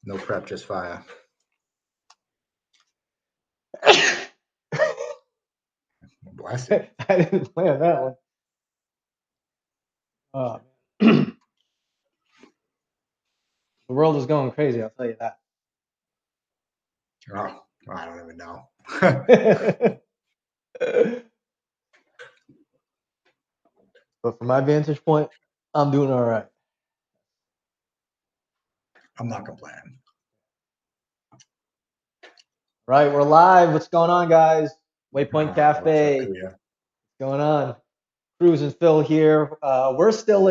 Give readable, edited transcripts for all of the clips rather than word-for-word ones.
No prep, just fire. Bless it. I didn't plan that one. Oh, man. The world is going crazy, I'll tell you that. Oh, I don't even know. But from my vantage point, I'm doing all right. I'm not complaining. Right, we're live. What's going on, guys? Waypoint What's up, Cafe. Kuya? What's going on? Cruz and Phil here. We're still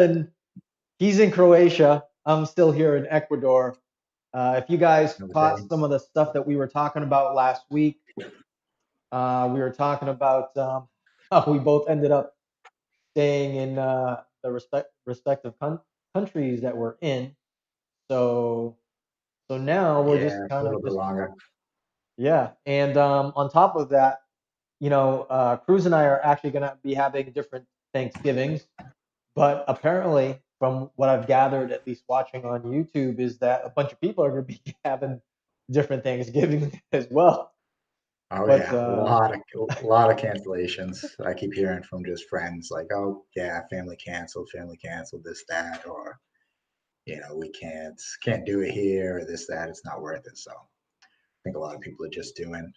he's in Croatia. I'm still here in Ecuador. If you guys caught Okay. some of the stuff that we were talking about last week, we were talking about how we both ended up staying in the respective countries that we're in. So now we're just Yeah, a kind little of bit just longer. yeah. And on top of that, Cruz and I are actually going to be having different Thanksgivings. But apparently, from what I've gathered, at least watching on YouTube, is that a bunch of people are going to be having different Thanksgiving as well. Oh But yeah, a lot of cancellations. I keep hearing from just friends like, oh yeah, family canceled, this, that, or we can't do it here or this, that. It's not worth it. So I think a lot of people are just doing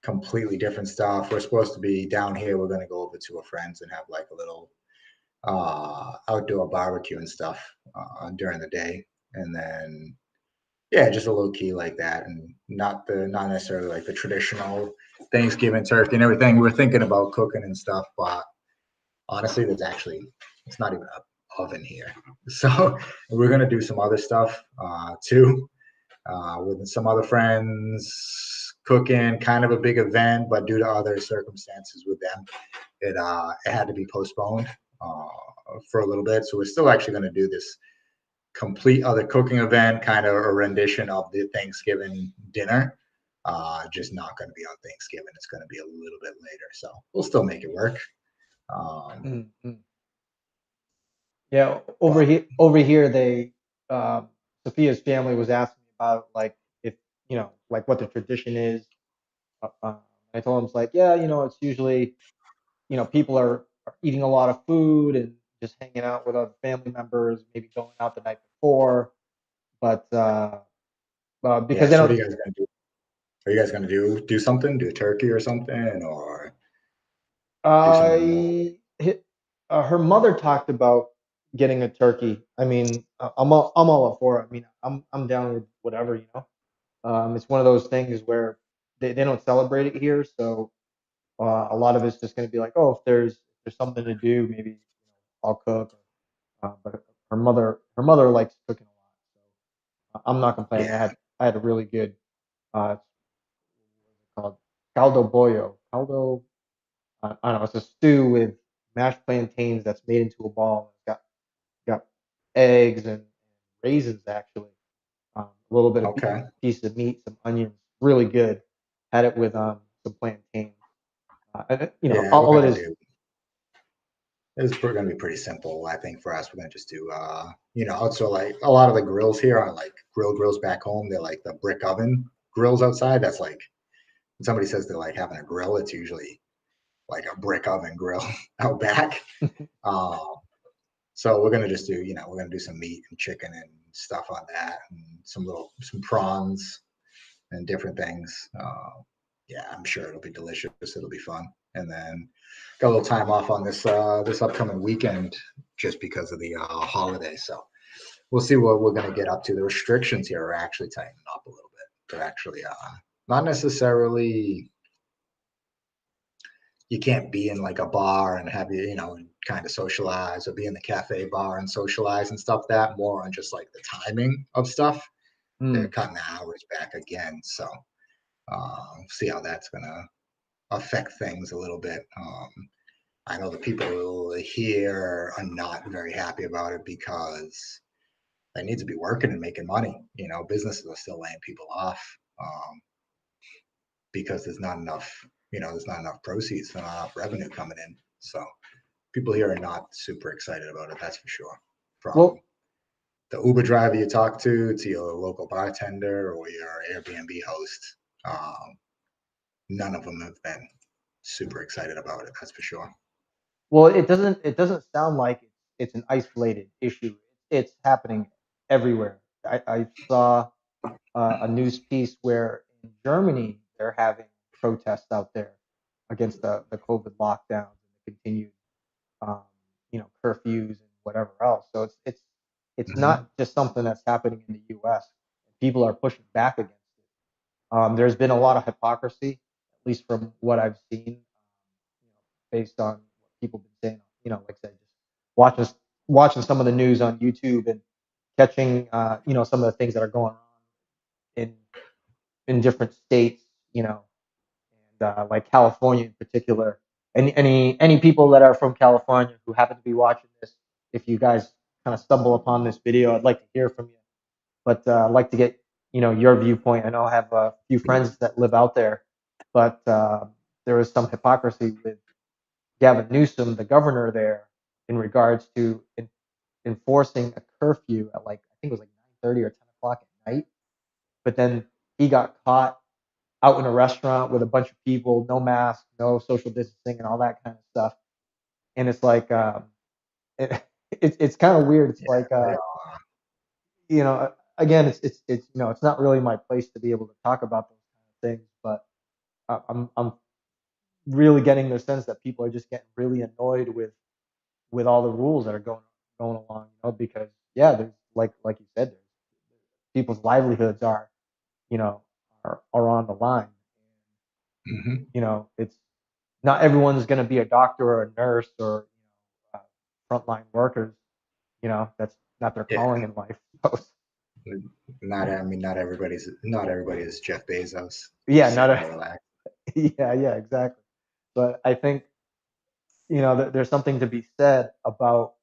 completely different stuff. We're supposed to be down here. We're gonna go over to a friend's and have like a little outdoor barbecue and stuff during the day, and then yeah, just a low key like that, and not necessarily like the traditional Thanksgiving turkey and everything. We're thinking about cooking and stuff, but honestly, it's not even an oven here. So we're gonna do some other stuff too with some other friends, cooking, kind of a big event, but due to other circumstances with them, it had to be postponed for a little bit. So we're still actually going to do this complete other cooking event, kind of a rendition of the Thanksgiving dinner. Just not going to be on Thanksgiving. It's going to be a little bit later. So we'll still make it work. mhm. Yeah, But over here, they Sophia's family was asking me about like if like what the tradition is. Uh, I told them it's like yeah, it's usually people are eating a lot of food and just hanging out with other family members, maybe going out the night before. But because yeah, they so what are don't, you guys going to do? Are you guys going to do something? Do a turkey or something, or do something more? I hit, her mother talked about getting a turkey. I mean, I'm all up for it. I mean, I'm down with whatever. It's one of those things where they don't celebrate it here, so a lot of it's just going to be like, oh, if there's something to do, maybe I'll cook. But her mother likes cooking a lot, so I'm not complaining. I Yeah. had I had a really good called caldo bollo. I don't know. It's a stew with mashed plantains that's made into a ball. It's got eggs and raisins actually. A little bit of Okay. piece of meat, some onions. Really good. Had it with some plantains. Yeah, we're All it gonna is. do. It's going to be pretty simple, I think, for us. We're going to just do, also like a lot of the grills here are like grills back home. They're like the brick oven grills outside. That's like, when somebody says they're like having a grill, it's usually like a brick oven grill out back. Uh, so we're going to just do, we're going to do some meat and chicken and stuff on that, and some prawns and different things. Yeah, I'm sure it'll be delicious. It'll be fun. And then got a little time off on this upcoming weekend just because of the holiday. So we'll see what we're gonna get up to. The restrictions here are actually tightening up a little bit. They're actually not necessarily you can't be in like a bar and have kind of socialize or be in the cafe bar and socialize and stuff that more on just like the timing of stuff. They're Mm, cutting the hours back again. So see how that's gonna affect things a little bit. I know the people here are not very happy about it because they need to be working and making money. Businesses are still laying people off because there's not enough proceeds, not enough revenue coming in. So people here are not super excited about it. That's for sure. From well, the Uber driver you talk to your local bartender or your Airbnb host, um, none of them have been super excited about it. That's for sure. Well, it doesn't sound like it's an isolated issue. It's happening everywhere. I saw a news piece where in Germany they're having protests out there against the COVID lockdowns and the continued um, curfews and whatever else. So it's Hmm. not just something that's happening in the U.S. People are pushing back against it. There's been a lot of hypocrisy, at least from what I've seen, based on what people have been saying. Like I said, just watching watching some of the news on YouTube and catching some of the things that are going on in different states. And like California in particular. Any people that are from California who happen to be watching this, if you guys kind of stumble upon this video, I'd like to hear from you. But I'd like to get your viewpoint. I know I have a few friends that live out there, but there is some hypocrisy with Gavin Newsom, the governor there, in regards to enforcing a curfew at like I think it was like 9:30 or 10 o'clock at night. But then he got caught out in a restaurant with a bunch of people, no mask, no social distancing, and all that kind of stuff. And it's like, it, it's kind of weird. It's Yeah, like, they all are. again, it's it's not really my place to be able to talk about those kind of things, but I'm really getting the sense that people are just getting really annoyed with all the rules that are going along, because yeah, there's like you said, there's people's livelihoods are you know are on the line. Hmm. It's not everyone's going to be a doctor or a nurse or frontline workers. That's not their Yeah, calling in life. So, not I mean not everybody is Jeff Bezos, yeah, just not sitting a, there relaxed. yeah, exactly. But I think there's something to be said about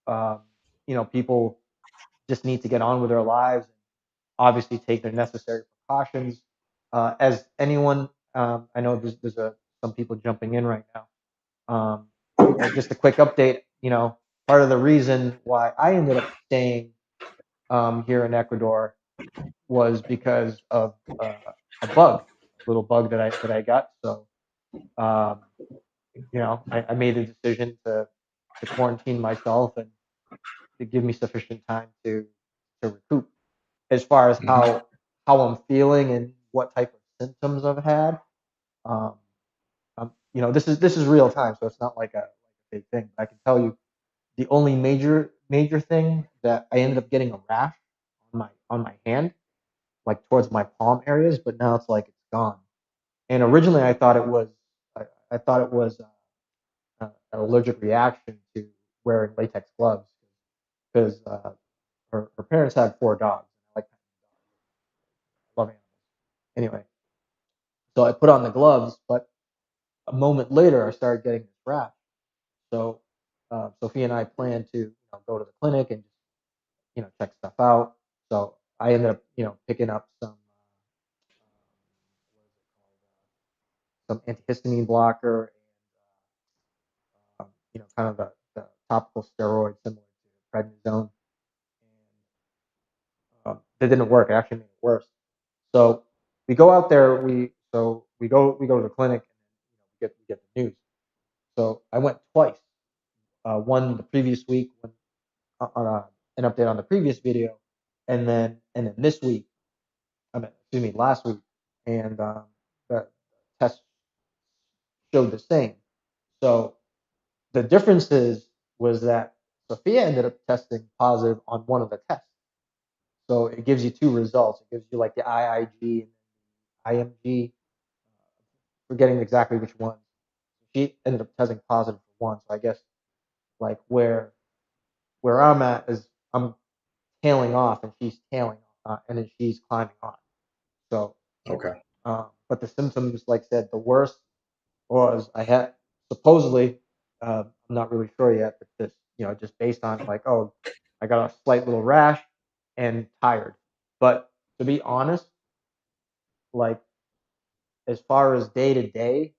um, people just need to get on with their lives and obviously take their necessary precautions. As anyone, I know there's some people jumping in right now. Just a quick update. Part of the reason why I ended up staying here in Ecuador was because of a bug, a little bug that I got. So, um, I made a decision to quarantine myself and to give me sufficient time to recoup. As far as Hmm. how I'm feeling and what type of symptoms I've had, um, this is real time, so it's not like a big thing. But I can tell you the only major thing that I ended up getting a rash on my hand, like towards my palm areas, but now it's like it's gone. And originally I thought it was an allergic reaction to wearing latex gloves because her parents had four dogs. I like I love animals. Anyway, so I put on the gloves, but a moment later I started getting this rash. So Sophia and I planned to go to the clinic and just check stuff out. So I ended up picking up some what is it called, some antihistamine blocker and kind of the topical steroid similar to prednisone, and that didn't work. It actually made it worse. So we go out there. We go to the clinic and we get the news. So I went twice. One the previous week when on an update on the previous video, and then this week. Excuse me, last week, and the test showed the same. So the differences was that Sophia ended up testing positive on one of the tests. So it gives you two results. It gives you like the IIG and IMG. Forgetting exactly which one. She ended up testing positive for one. So I guess like where I'm at is I'm tailing off and she's tailing and then she's climbing on. So, Okay. but the symptoms, like I said, the worst was I had supposedly, I'm not really sure yet, but this, just based on like, oh, I got a slight little rash and tired. But to be honest, like as far as day to day,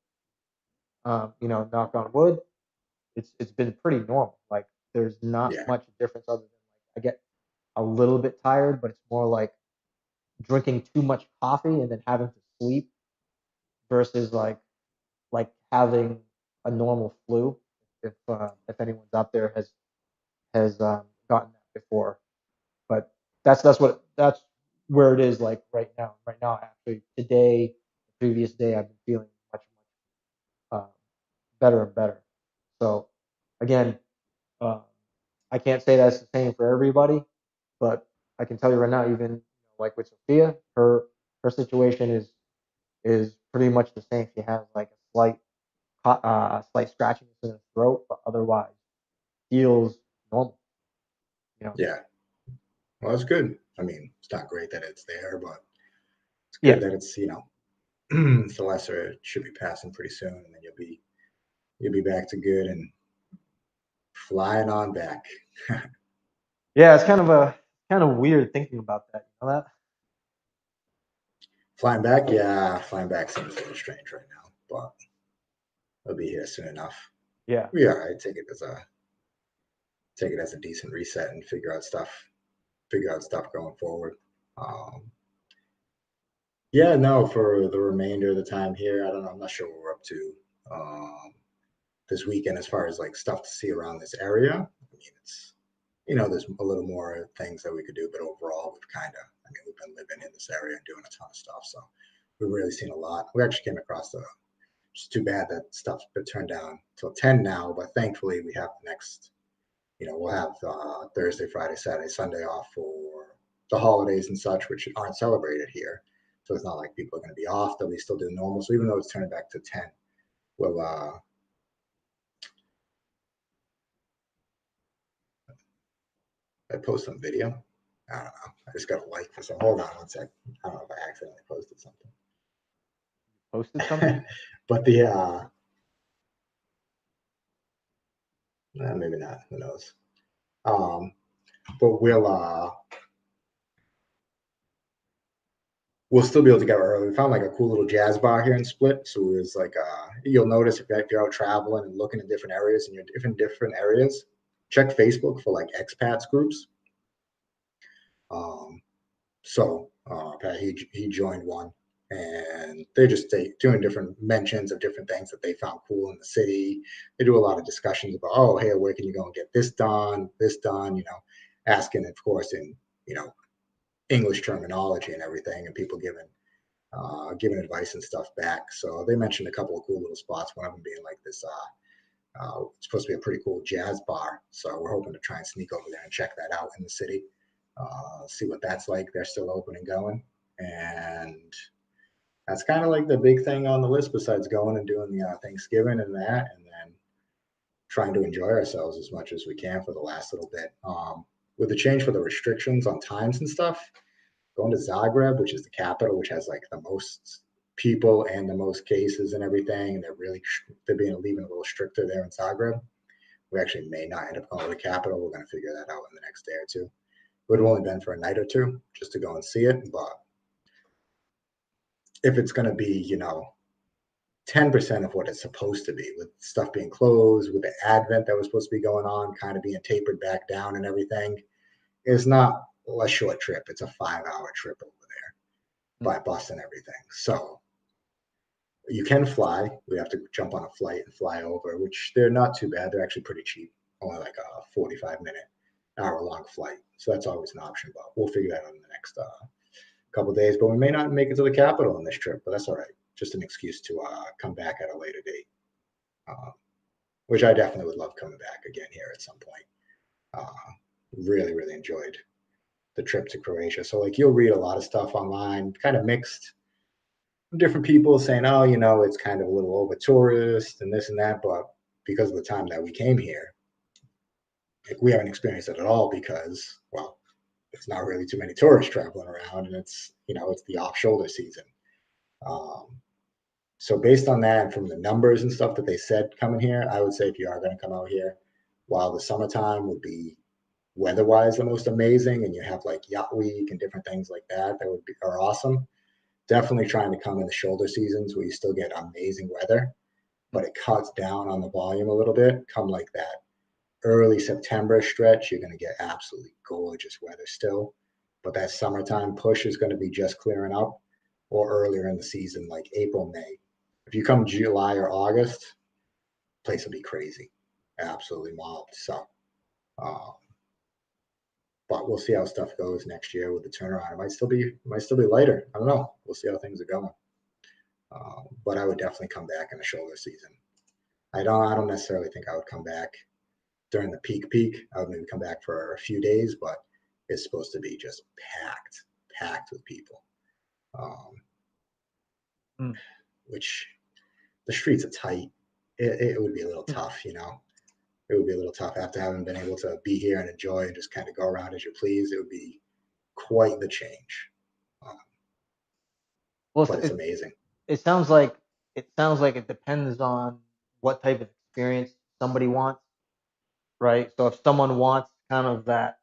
knock on wood, it's been pretty normal. Like there's not Yeah. much difference other than like I get a little bit tired, but it's more like drinking too much coffee and then having to sleep versus like having a normal flu. If anyone's out there has gotten that before, but that's where it is like right now. Right now, actually, today, the previous day, I've been feeling much better and better. So again, uh, I can't say that's the same for everybody, but I can tell you right now, even like with Sophia, her situation is pretty much the same. She has like a slight scratchiness in her throat, but otherwise feels normal. You know. Yeah. Well, it's good. I mean, it's not great that it's there, but it's Yeah. good that it's it's the lesser. It should be passing pretty soon, and then you'll be back to good and flying on back. Yeah. It's kind of weird thinking about that. You know that? Flying back, yeah, flying back seems a little strange right now, but it'll be here soon enough. Yeah. Yeah, I take it as a decent reset and figure out stuff going forward. Um, yeah, no, for the remainder of the time here, I don't know. I'm not sure what we're up to um, this weekend as far as like stuff to see around this area. I mean, there's a little more things that we could do, but overall, we've been living in this area and doing a ton of stuff. So we've really seen a lot. We actually came across it's too bad that stuff's been turned down till 10 now, but thankfully we have the next, we'll have Thursday, Friday, Saturday, Sunday off for the holidays and such, which aren't celebrated here. So it's not like people are going to be off. They'll be still doing normal. So even though it's turning back to 10, we'll I post some video. I don't know. I just got a like for some. Hold on one sec. I don't know if I accidentally posted something. Posted something. But the maybe not. Who knows? Um, but we'll still be able to get early. We found like a cool little jazz bar here in Split. So it was like you'll notice if you're out traveling and looking in different areas and you're different areas, check Facebook for like expats groups. Um, So Pat, he joined one, and they're just doing different mentions of different things that they found cool in the city. They do a lot of discussions about, oh, hey, where can you go and get this done? Asking, of course, in English terminology and everything, and people giving advice and stuff back. So they mentioned a couple of cool little spots. One of them being like this. It's supposed to be a pretty cool jazz bar, so we're hoping to try and sneak over there and check that out in the city. See what that's like. They're still open and going, and that's kind of like the big thing on the list besides going and doing the Thanksgiving and that, and then trying to enjoy ourselves as much as we can for the last little bit. With the change for the restrictions on times and stuff, going to Zagreb, which is the capital, which has like the most people and the most cases and everything, and they're being leaving a little stricter there in Zagreb. We actually may not end up going to the capital. We're going to figure that out in the next day or two. It would have only been for a night or two just to go and see it, but if it's going to be 10% of what it's supposed to be, with stuff being closed, with the advent that was supposed to be going on kind of being tapered back down and everything, it's not a short trip. It's a 5-hour trip over there Mm. by bus and everything. So you can fly. We have to jump on a flight and fly over, which they're not too bad. They're actually pretty cheap, only like a 45-minute, hour-long flight. So that's always an option, but we'll figure that out in the next couple of days. But we may not make it to the capital on this trip, but that's all right. Just an excuse to come back at a later date, uh, which I definitely would love coming back again here at some point. Uh, really, really enjoyed the trip to Croatia. So like you'll read a lot of stuff online, kind of mixed, different people saying, oh, it's kind of a little over tourist and this and that, but because of the time that we came here, like we haven't experienced it at all because, well, there's not really too many tourists traveling around, and it's the off shoulder season. Um, so based on that and from the numbers and stuff that they said coming here, I would say if you are going to come out here, while the summertime would be weather-wise the most amazing, and you have like yacht week and different things like that are awesome. Definitely trying to come in the shoulder seasons where you still get amazing weather, but it cuts down on the volume a little bit. Come like that early September stretch, you're going to get absolutely gorgeous weather still. But that summertime push is going to be just clearing up, or earlier in the season, like April, May. If you come July or August, place will be crazy, absolutely mobbed. So, um, but we'll see how stuff goes next year with the turnaround. It might still be lighter. I don't know. We'll see how things are going. But I would definitely come back in the shoulder season. I don't necessarily think I would come back during the peak. I would maybe come back for a few days, but it's supposed to be just packed with people. Um, Mm. which the streets are tight. It would be a little Mm. tough, you know. It would be a little tough after having been able to be here and enjoy and just kind of go around as you please. It would be quite the change, um, Well, but it's amazing. it sounds like it depends on what type of experience somebody wants, right? So if someone wants kind of that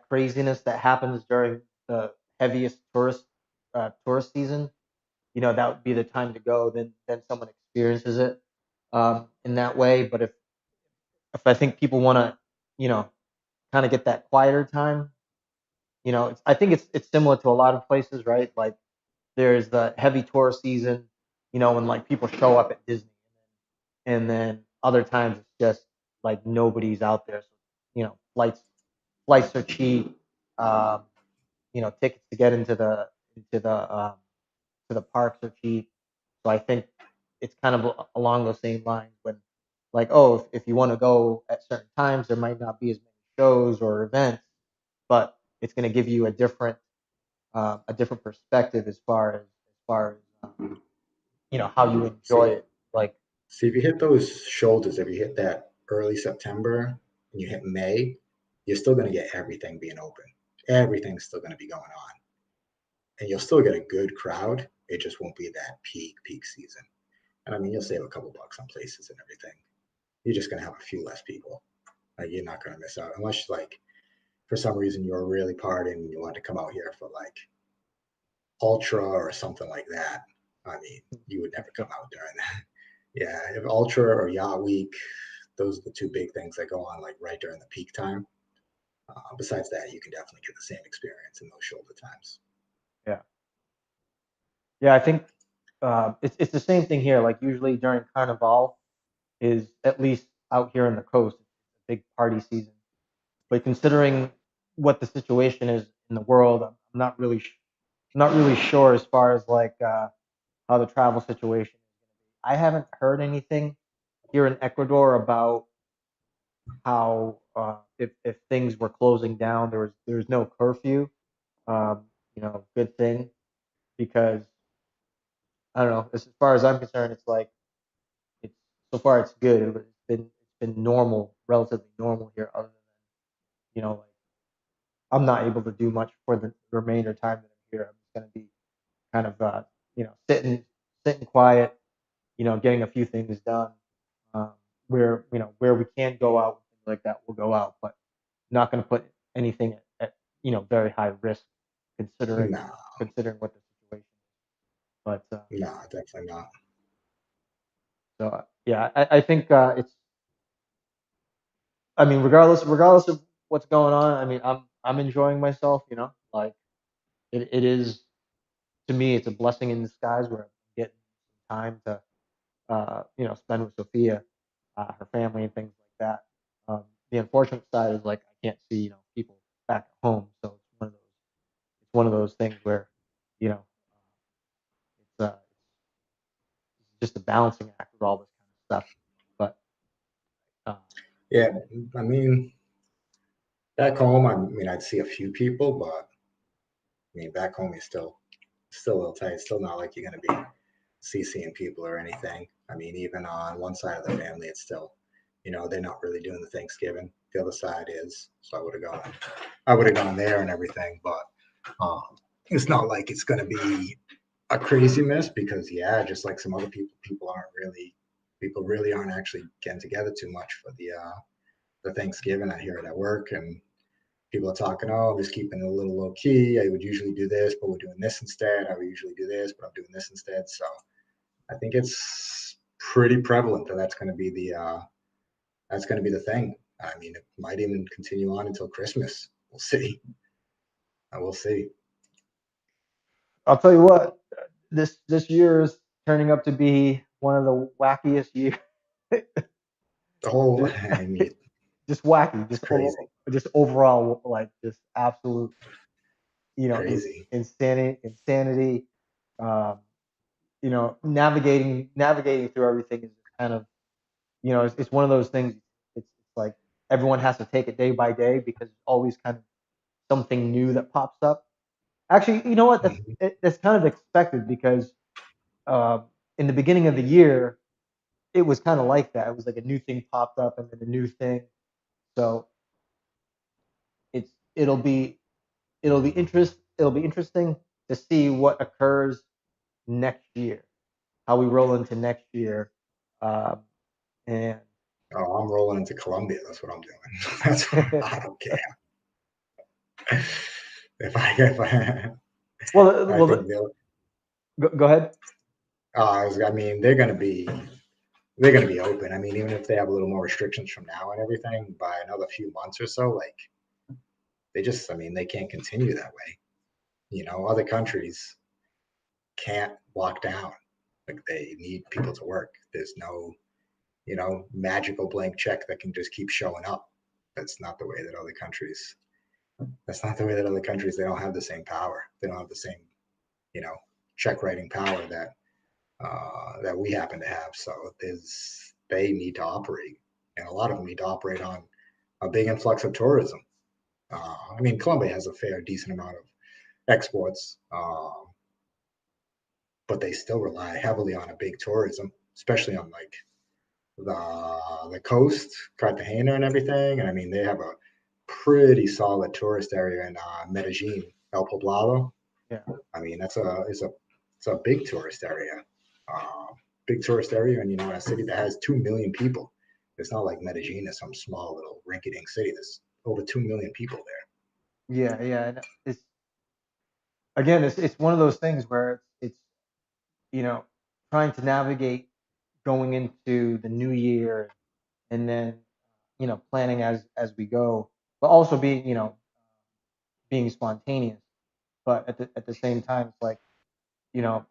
craziness that happens during the heaviest tourist season, that would be the time to go. Then someone experiences it in that way. But if I think people want to, you know, kind of get that quieter time, I think it's similar to a lot of places, right? Like there's the heavy tourist season, when like people show up at Disney, and then other times it's just like nobody's out there. So, flights are cheap. Um, tickets to get into the to the parks are cheap. So I think it's kind of along those same lines when, like, oh, if you want to go at certain times, there might not be as many shows or events, but it's going to give you a different perspective as far as how you enjoy See, it. Like, see, if you hit those shoulders, if you hit that early September and you hit May, you're still going to get everything being open. Everything's still going to be going on, and you'll still get a good crowd. It just won't be that peak season. And I mean, you'll save a couple bucks on places and everything. You're just gonna have a few less people. Like you're not gonna miss out unless like for some reason you're really partying and you want to come out here for like ultra or something like that. I mean, you would never come out during that. Yeah, if ultra or yacht week, those are the two big things that go on like right during the peak time. Besides that, you can definitely get the same experience in those shoulder times. yeah, yeah, I think it's the same thing here. Like usually during Carnival is at least out here on the coast, it's a big party season. But considering what the situation is in the world, I'm not really sure as far as like how the travel situation is going to be. I haven't heard anything here in Ecuador about how if things were closing down, there was no curfew. Good thing because I don't know. As far as I'm concerned, it's like it's so far it's good. It's been normal, relatively normal here, other than like I'm not able to do much for the remainder time that I'm here. I'm just going to be kind of sitting quiet, getting a few things done. Um, where we can't go out, things like that, we'll go out, but not going to put anything at very high risk, considering No, considering what the situation is. But no, definitely not. yeah, I think it's. I mean, regardless of what's going on, I mean, I'm enjoying myself. Like it is to me, it's a blessing in disguise where I'm getting some time to spend with Sophia, her family, and things like that. The unfortunate side is like I can't see people back at home, so it's one of those things where you know it's just a balancing act with all this kind of stuff. But uh, Yeah, I mean, back home, I mean, I'd see a few people, but I mean, back home, you're still a little tight. It's still not like you're gonna be CCing people or anything. I mean, even on one side of the family, it's still, they're not really doing the Thanksgiving. The other side is, so I would have gone there and everything, but it's not like it's gonna be a crazy miss because yeah, just like some other people, people really aren't actually getting together too much for the Thanksgiving. I hear it at work and people are talking, oh, I'm just keeping it a little low key. I would usually do this, but we're doing this instead. I would usually do this, but I'm doing this instead. So I think it's pretty prevalent that that's going to be the thing. I mean, it might even continue on until Christmas. We'll see. We'll see. I'll tell you what, this year is turning up to be one of the wackiest years. The whole, just, I mean, just wacky, it's crazy, just overall, like just absolute, crazy. insanity. Um, navigating through everything is kind of, it's one of those things. It's like everyone has to take it day by day because it's always kind of something new that pops up. Actually, you know what? Mhm. That's kind of expected because uh, in the beginning of the year, it was kind of like that. It was like a new thing popped up and then a new thing. So it's it'll be interesting to see what occurs next year, how we roll into next year, um, and Oh, I'm rolling into Colombia. That's what I'm doing. That's what, I don't care. I think well, they'll. go ahead. I mean, they're gonna be open. I mean, even if they have a little more restrictions from now and everything, by another few months or so, like I mean, they can't continue that way. Other countries can't lock down. Like they need people to work. There's no, magical blank check that can just keep showing up. That's not the way that other countries. That's not the way that other countries. They don't have the same power. They don't have the same, you know, check writing power that we happen to have. So they need to operate, and a lot of them need to operate on a big influx of tourism. I mean, Colombia has a decent amount of exports, but they still rely heavily on a big tourism, especially on like the coast, Cartagena, and everything. And I mean, they have a pretty solid tourist area in Medellin, El Poblado. Yeah, I mean, it's a big tourist area, uh, and a city that has 2 million people. It's not like Medellin is some small little rinky-dink city. There's over 2 million people there. yeah. And it's again, it's one of those things where it's you know trying to navigate going into the new year and then planning as we go, but also being spontaneous. But at the same time, it's like you know,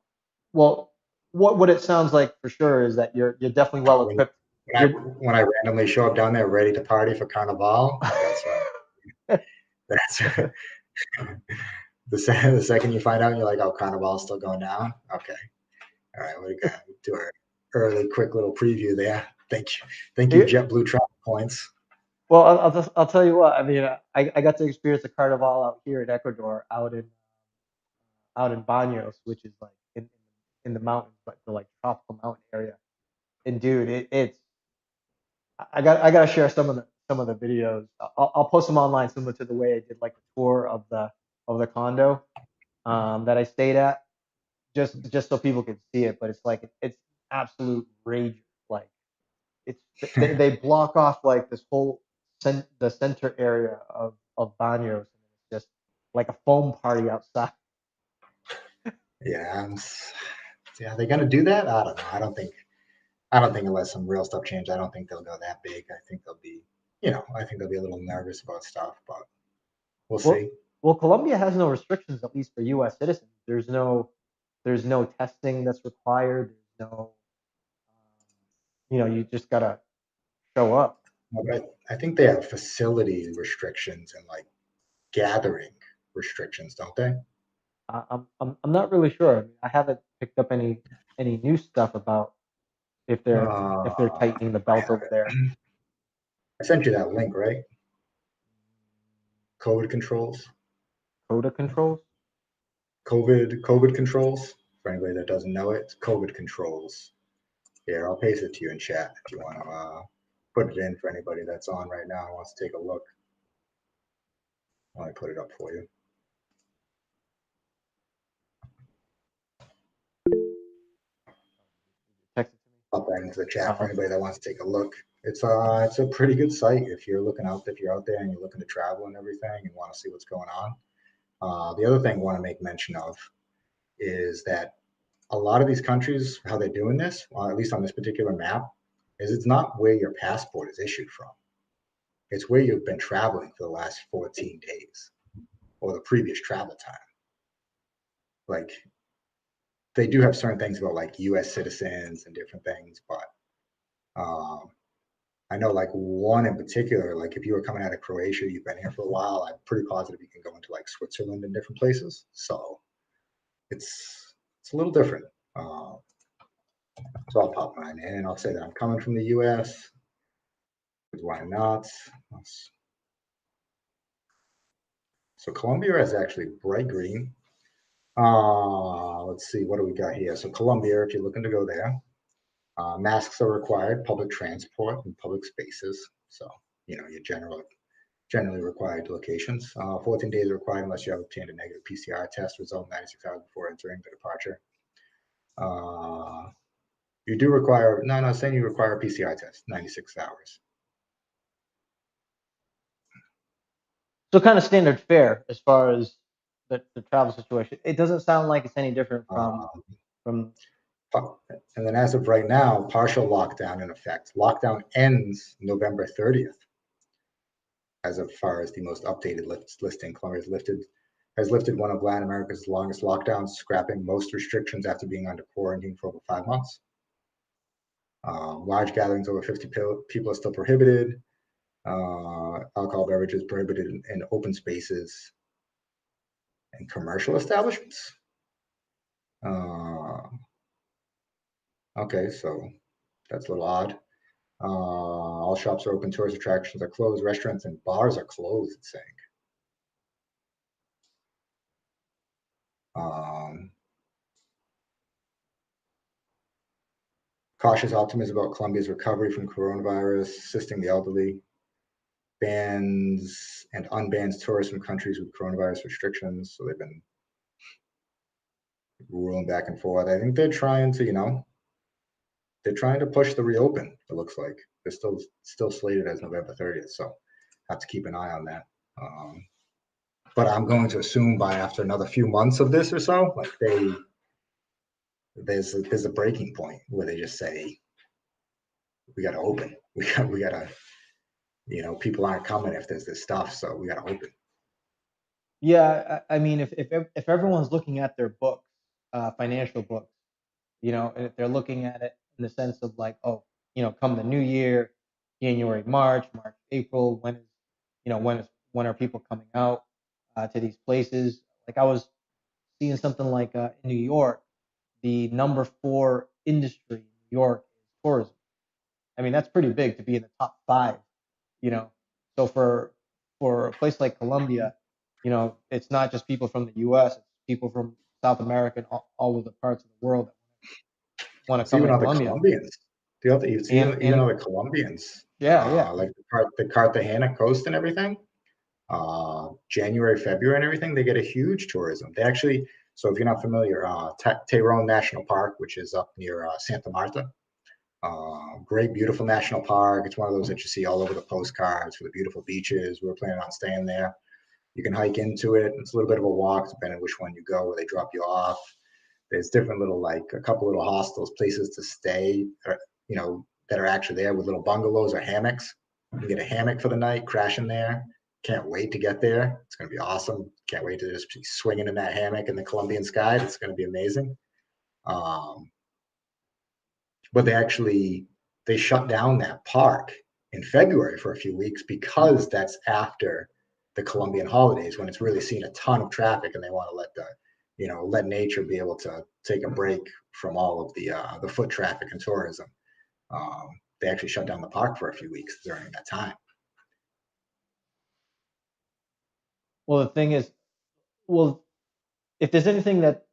well, what it sounds like for sure is that you're definitely well When equipped. when I You're when I randomly show up down there ready to party for Carnival, that's the second you find out, you're like, oh, Carnival's still going down. Okay, all right, we got to do our early, quick little preview there. Thank you, Yeah, JetBlue travel points. well, I'll tell you what. I mean, I got to experience a carnival out here in Ecuador, out in Banos, which is like in the mountains, but the like tropical mountain area. And dude, it's I gotta share some of the videos. I'll post them online, similar to the way I did like the tour of the condo that I stayed at, just so people could see it. But it's like it's absolute rage. Like it's they block off like this whole the center area of Banos, and it's just like a foam party outside. Yeah, yeah, they're gonna do that. I don't know. I don't think unless some real stuff change, I don't think they'll go that big. I think they'll be, I think they'll be a little nervous about stuff, but we'll Well, see. well, Colombia has no restrictions, at least for U.S. citizens. There's no testing that's required. There's no, you just gotta show up. But I think they have facility restrictions and like gathering restrictions, don't they? I'm not really sure. I mean, I haven't picked up any new stuff about if they're if they're Uh, tightening the I belt have over there. it. I sent you that link, right? COVID controls. Quota controls. COVID controls. For anybody that doesn't know it, it's COVID controls. Here, I'll paste it to you in chat if you want to put it in for anybody that's on right now and wants to take a look. Let me put it up for you. Text it to me. Pop that into the chat for I'll anybody that wants to take a look. It's a pretty good site if you're out there and you're looking to travel and everything and want to see what's going on. The other thing I want to make mention of is that a lot of these countries, how they're doing this, at least on this particular map, is it's not where your passport is issued from. It's where you've been traveling for the last 14 days or the previous travel time. Like they do have certain things about like U.S. citizens and different things, but um, I know like one in particular, like if you were coming out of Croatia, you've been here for a while, I'm pretty positive you can go into like Switzerland and different places. So it's a little different. Uh, so I'll pop mine in. I'll say that I'm coming from the U.S. Why not? So Colombia is actually bright green. Let's see, what do we got here? So Colombia, if you're looking to go there, masks are required, public transport and public spaces. So, your generally required locations. 14 days are required unless you have obtained a negative PCR test result 96 hours before entering the departure. Uh, you do require, no, no, saying you require a PCR test, 96 hours. So kind of standard fare as far as the travel situation. It doesn't sound like it's any different from Um, from. and then as of right now, partial lockdown in effect. Lockdown ends November 30th. As far as the most updated listing, Colombia has lifted one of Latin America's longest lockdowns, scrapping most restrictions after being under quarantine for over 5 months. Large gatherings over 50 people are still prohibited. Alcohol beverages prohibited in open spaces and commercial establishments. Uh, okay, so that's a little odd. All shops are open, tourist attractions are closed, restaurants and bars are closed, it's saying. Um, Cautious optimism about Colombia's recovery from coronavirus, assisting the elderly, bans and unbans tourists from countries with coronavirus restrictions. So they've been ruling back and forth. I think they're trying to, they're trying to push the reopen. It looks like they're still slated as November 30th. So have to keep an eye on that. But I'm going to assume by after another few months of this or so, like there's a breaking point where they just say we got to open. We got to people aren't coming if there's this stuff, so we got to open. Yeah, I mean, if everyone's looking at their books, financial books, and if they're looking at it in the sense of like, oh, come the new year, January, March, April, when are people coming out to these places? Like I was seeing something like in New York, the number 4 industry in New York is tourism. I mean, that's pretty big to be in the top 5, you know. So for a place like Colombia, it's not just people from the U.S., it's people from South America and all of the parts of the world that want to It's come even to other Colombia. Colombians. It's even And other Colombians, yeah. like the Cartagena coast and everything. January, February, and everything, they get a huge tourism. They actually, so if you're not familiar, Tyrone National Park, which is up near Santa Marta, great, beautiful national park. It's one of those that you see all over the postcards for the beautiful beaches. We were planning on staying there. You can hike into it. It's a little bit of a walk, depending on which one you go, where they drop you off. There's different little, like a couple little hostels, places to stay, that are actually there with little bungalows or hammocks. You can get a hammock for the night, crash in there. Can't wait to get there. It's going to be awesome. Can't wait to just be swinging in that hammock in the Colombian sky. It's going to be amazing. Um, but they shut down that park in February for a few weeks because that's after the Colombian holidays when it's really seen a ton of traffic and they want to let nature be able to take a break from all of the foot traffic and tourism. They actually shut down the park for a few weeks during that time. Well, the thing is, well, if there's anything that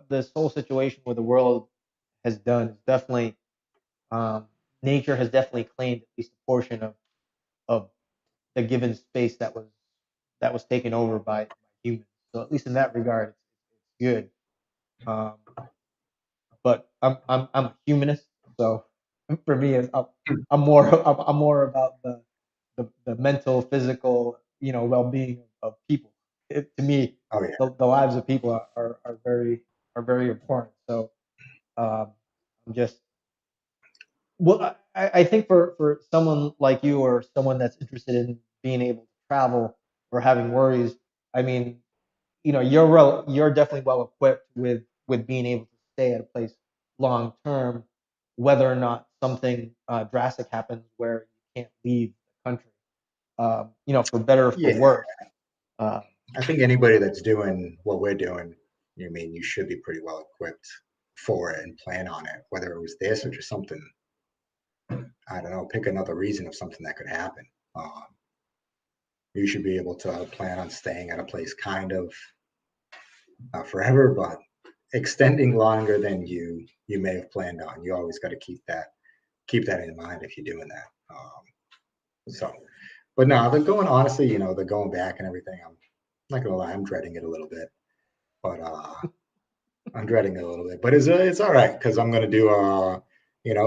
this whole situation with the world has done, it's definitely um, nature has definitely claimed at least a portion of the given space that was taken over by humans. So at least in that regard, it's good. Um, but I'm a humanist, so for me, I'm more about the mental, physical, well-being of people. To me, Oh yeah. the lives of people are very important. So um, I'm just well, I think for someone like you or someone that's interested in being able to travel or having worries, I mean, you're definitely well equipped with being able to stay at a place long term, whether or not something drastic happens where you can't leave the country. For better or for Yeah, worse. Uh, I think anybody that's doing what we're doing, you mean you should be pretty well equipped for it and plan on it, whether it was this or just something, I don't know, pick another reason of something that could happen. Um, you should be able to plan on staying at a place kind of not forever, but extending longer than you may have planned on. You always got to keep that in mind if you're doing that. So, but no, they're going honestly, they're going back and everything. I'm not gonna lie, I'm dreading it a little bit, but I'm dreading it a little bit, but it's all right because I'm gonna do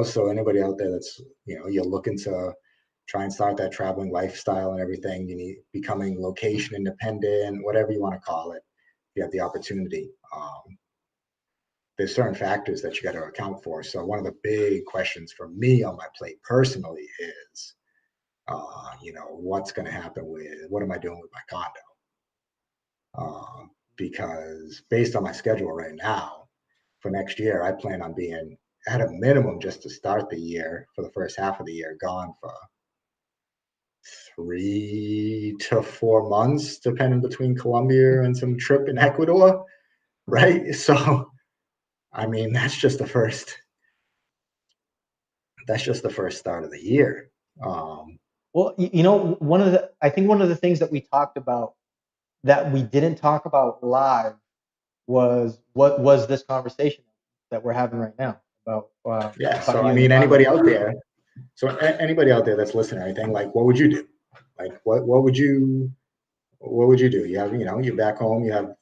so anybody out there that's you're looking to try and start that traveling lifestyle and everything, you need becoming location independent, whatever you want to call it. You have the opportunity. There's certain factors that you got to account for. So one of the big questions for me on my plate personally is, what's going to happen with what am I doing with my condo? Because based on my schedule right now, for next year, I plan on being at a minimum just to start the year for the first half of the year, gone for 3 to 4 months, depending between Colombia and some trip in Ecuador, right? So, I mean, that's just the first start of the year. Um, well, I think one of the things that we talked about that we didn't talk about live was what was this conversation that we're having right now yeah. about So, I you and the mean, condo. anybody out there that's listening or anything, like, what would you do? Like, what would you do? You're back home. You have,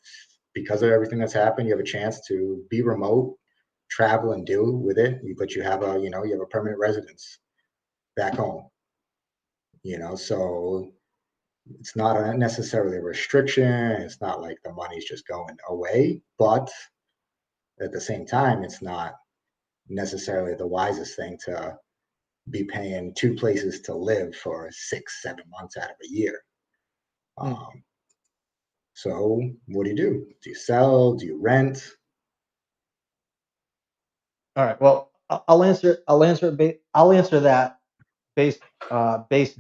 because of everything that's happened, you have a chance to be remote, travel and deal with it. But you have a permanent residence back home. So it's not necessarily a restriction. It's not like the money's just going away, but at the same time, it's not necessarily the wisest thing to be paying two places to live for 6, 7 months out of a year. Hmm. Um, so what do you do? Do you sell? Do you rent? All right. Well, I'll answer. I'll answer that based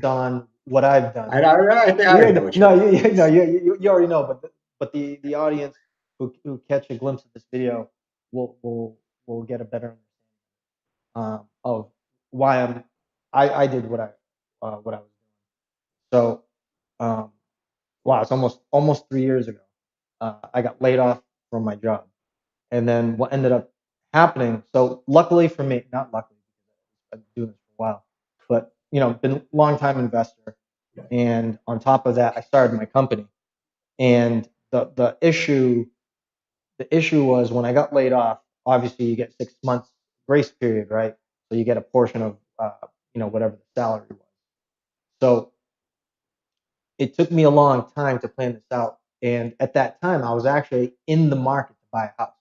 on what I've done. I Yeah, already know what you're no, gonna you already know, but the audience who catch a glimpse of this video will get a better understanding of why I did what I was doing. So wow, it's almost 3 years ago. I got laid off from my job, and then what ended up happening. So luckily for me, not luckily because I've been doing this for a while, but been a long time investor, and on top of that, I started my company. And the issue was when I got laid off. Obviously, you get 6 months grace period, right? So you get a portion of whatever the salary was. So it took me a long time to plan this out. And at that time, I was actually in the market to buy a house.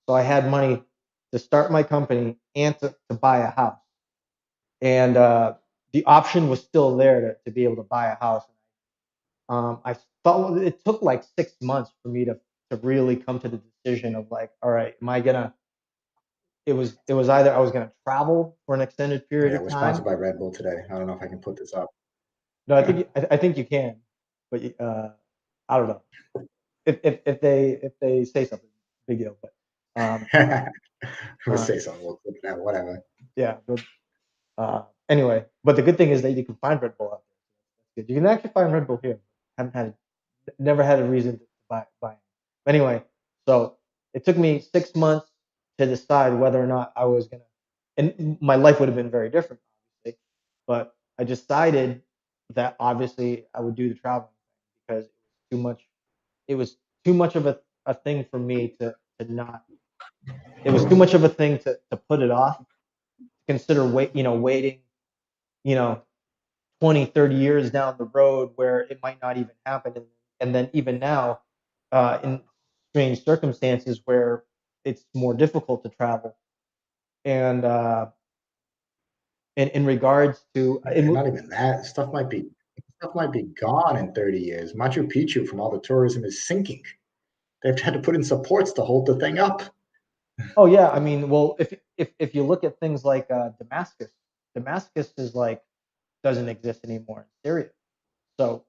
So I had money to start my company and to buy a house. And the option was still there to be able to buy a house. I thought it took like 6 months for me to really come to the decision of like, all right, am I gonna? It was either I was gonna travel for an extended period Yeah, of we're time. sponsored by Red Bull today. I don't know if I can put this up. No, I think you can, but I don't know if they say something, big deal. But um, We'll uh, say something. We'll clip it out. Whatever. yeah. Anyway, but the good thing is that you can find Red Bull out there. That's good. You can actually find Red Bull here. Haven't had never had a reason to buy it. Anyway, so it took me 6 months to decide whether or not I was gonna, and my life would have been very different, obviously. But I decided that obviously I would do the traveling because it was too much. It was too much of a thing for me to not. It was too much of a thing to put it off. Consider waiting, you know, 20, 30 years down the road where it might not even happen. And then even now, in strange circumstances where it's more difficult to travel. And in regards to And not even that, stuff might be gone in 30 years. Machu Picchu from all the tourism is sinking. They've had to put in supports to hold the thing up. oh yeah, I mean, well, if you look at things like Damascus, Damascus is like doesn't exist anymore in Syria. So,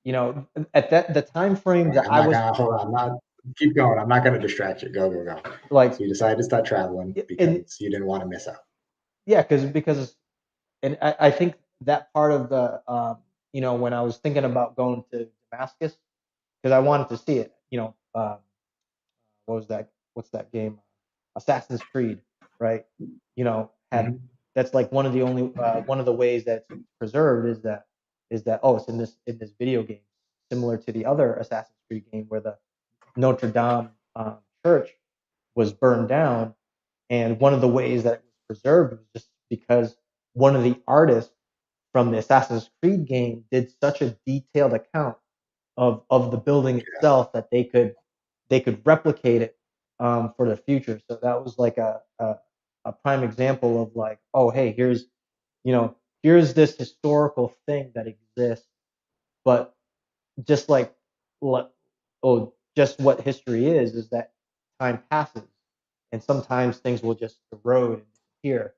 you know, at that the time frame All right, that I'm I not was gonna hold on. I'm not keep going. I'm not gonna distract you. Go, go, go. like So you decided to start traveling in because you didn't want to miss out. yeah, because and I think that part of the you know, when I was thinking about going to Damascus because I wanted to see it, you know, what was that? What's that game? Assassin's Creed, right? You know, had Mhm. that's like one of the only one of the ways that it's preserved is that oh, it's in this video game, similar to the other Assassin's Creed game where the Notre Dame church was burned down, and one of the ways that it was preserved was just because one of the artists from the Assassin's Creed game did such a detailed account of the building Yeah, itself that they could replicate it for the future. So that was like a prime example of like, oh hey, here's you know here's this historical thing that exists, but just like oh just what history is that time passes and sometimes things will just erode and disappear.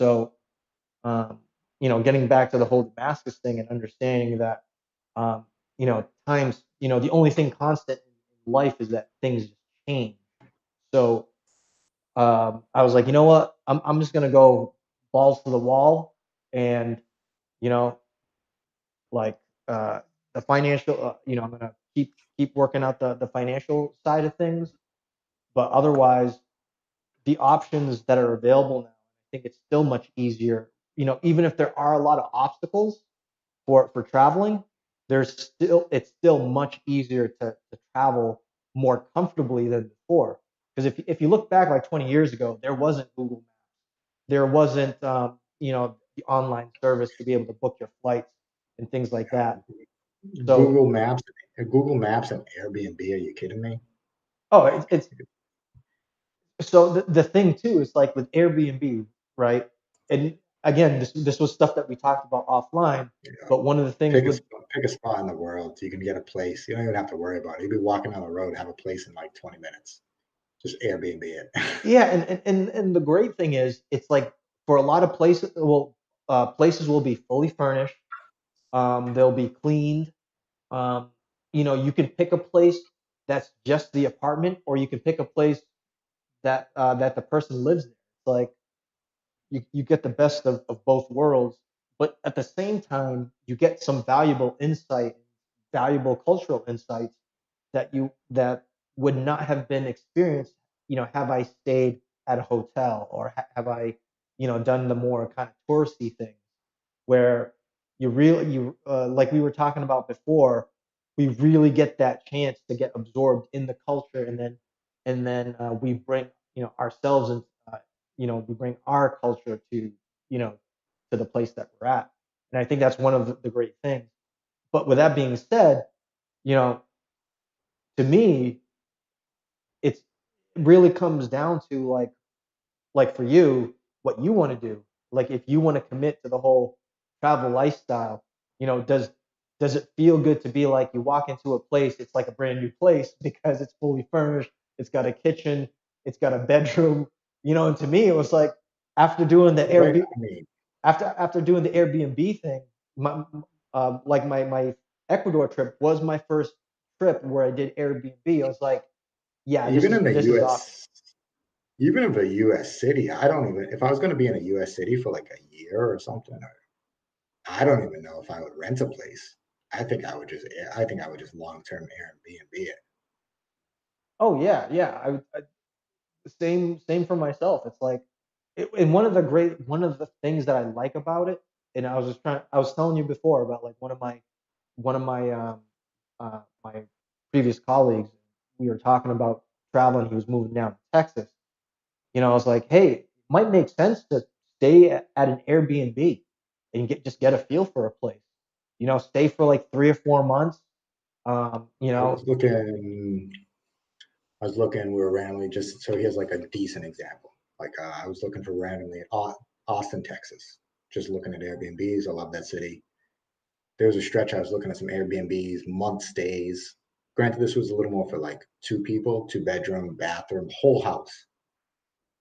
So um, you know, getting back to the whole Damascus thing and understanding that, you know, times, you know, the only thing constant in life is that things just change. So I was like, you know what, I'm just gonna go balls to the wall, and you know, like uh, the financial, you know, I'm gonna keep working out the financial side of things, but otherwise, the options that are available now, I think it's still much easier. You know, even if there are a lot of obstacles, for traveling, there's still it's still much easier to travel more comfortably than before. Because if you look back like 20 years ago, there wasn't Google Maps, there wasn't you know the online service to be able to book your flights and things like that. So Google Maps, Google Maps and Airbnb. Are you kidding me? oh, Like, it's so the thing too is like with Airbnb, right? And again, this was stuff that we talked about offline. you know, But one of the things with pick a spot in the world so you can get a place. You don't even have to worry about it. You'll be walking down the road, have a place in like 20 minutes. Just Airbnb it. yeah, and the great thing is, it's like for a lot of places, well, places will be fully furnished. They'll be cleaned. Um, you know, you can pick a place that's just the apartment, or you can pick a place that the person lives there. It's like you get the best of both worlds, but at the same time, you get some valuable insight, valuable cultural insights that would not have been experienced, you know, have I stayed at a hotel or have I, you know, done the more kind of touristy things where you really you like we were talking about before, we really get that chance to get absorbed in the culture, and then we bring you know ourselves and you know we bring our culture to you know to the place that we're at, and I think that's one of the great things. But with that being said, you know, to me, it's it really comes down to like for you, what you want to do. Like if you want to commit to the whole travel lifestyle, you know, does it feel good to be like you walk into a place, it's like a brand new place because it's fully furnished, it's got a kitchen, it's got a bedroom, you know, and to me it was like after doing the Right. Airbnb I mean, after doing the Airbnb thing, like my Ecuador trip was my first trip where I did Airbnb. I was like, yeah, even in the this is awesome. US, even if a US city, I don't even, if I was going to be in a US city for like a year or something, I don't even know if I would rent a place. I think I would just long term Airbnb it. Oh yeah, yeah. Same for myself. It's like, and one of the things that I like about it, and I was telling you before about like one of my previous colleagues. We were talking about traveling. He was moving down to Texas. You know, I was like, hey, it might make sense to stay at an Airbnb and just get a feel for a place. You know, stay for like 3 or 4 months. You I know, was looking, we were randomly just so here's like a decent example. Like I was looking for randomly Austin, Texas. just looking at Airbnbs. I love that city. There was a stretch I was looking at some Airbnbs, month stays. Granted, this was a little more for like two people, two bedroom, bathroom, whole house,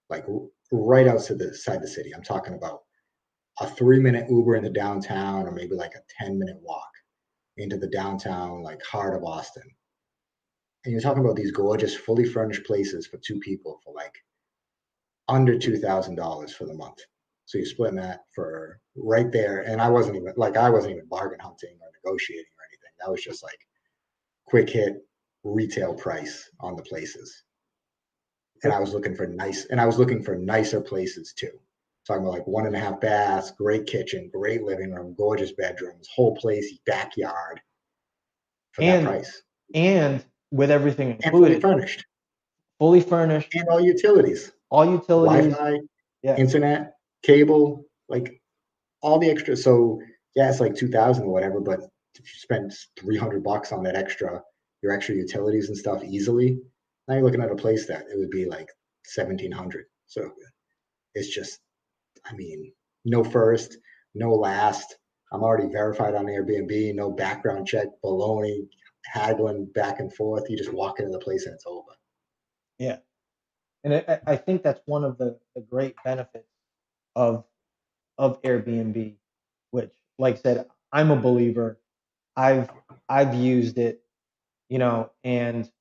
like right outside the side of the city. I'm talking about a 3 minute Uber into downtown, or maybe like a 10-minute walk into the downtown, like heart of Austin. And you're talking about these gorgeous, fully furnished places for two people for like under $2,000 for the month. So you're splitting that for right there. And I wasn't even bargain hunting or negotiating or anything. That was just like quick hit retail price on the places. And I was looking for nicer places too. Talking about like 1.5 baths, great kitchen, great living room, gorgeous bedrooms, whole place, backyard for that and price. and with everything And fully included, furnished. fully furnished, And all utilities. all utilities. Wi-Fi, Yeah, internet, cable, like all the extra. So yeah, it's like 2,000 or whatever, but if you spend $300 on that extra, your extra utilities and stuff easily, now you're looking at a place that it would be like 1,700. So it's just, I mean, no first, no last. I'm already verified on Airbnb, no background check, baloney, haggling back and forth. You just walk into the place and it's over. yeah. And I think that's one of the great benefits of Airbnb, which, like I said, I'm a believer. I've I've used it, and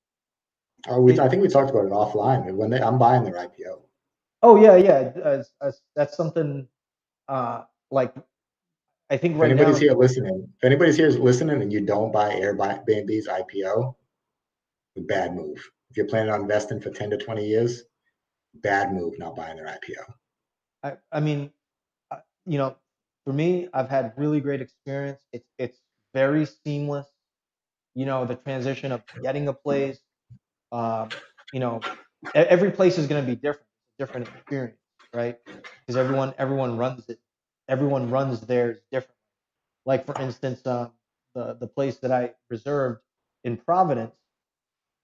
I it. think we talked about it offline. I'm buying their IPO. Oh yeah, yeah. That's something. Like I think If right anybody's now. here listening, if anybody's here is listening and you don't buy Airbnb's IPO, bad move. If you're planning on investing for 10 to 20 years, bad move not buying their IPO. I mean, uh, you know, for me, I've had really great experience. It's very seamless. The transition of getting a place. Um, you know, every place is going to be different, different experience, right? Because everyone runs it, everyone runs theirs different. Like for instance, the place that I reserved in Providence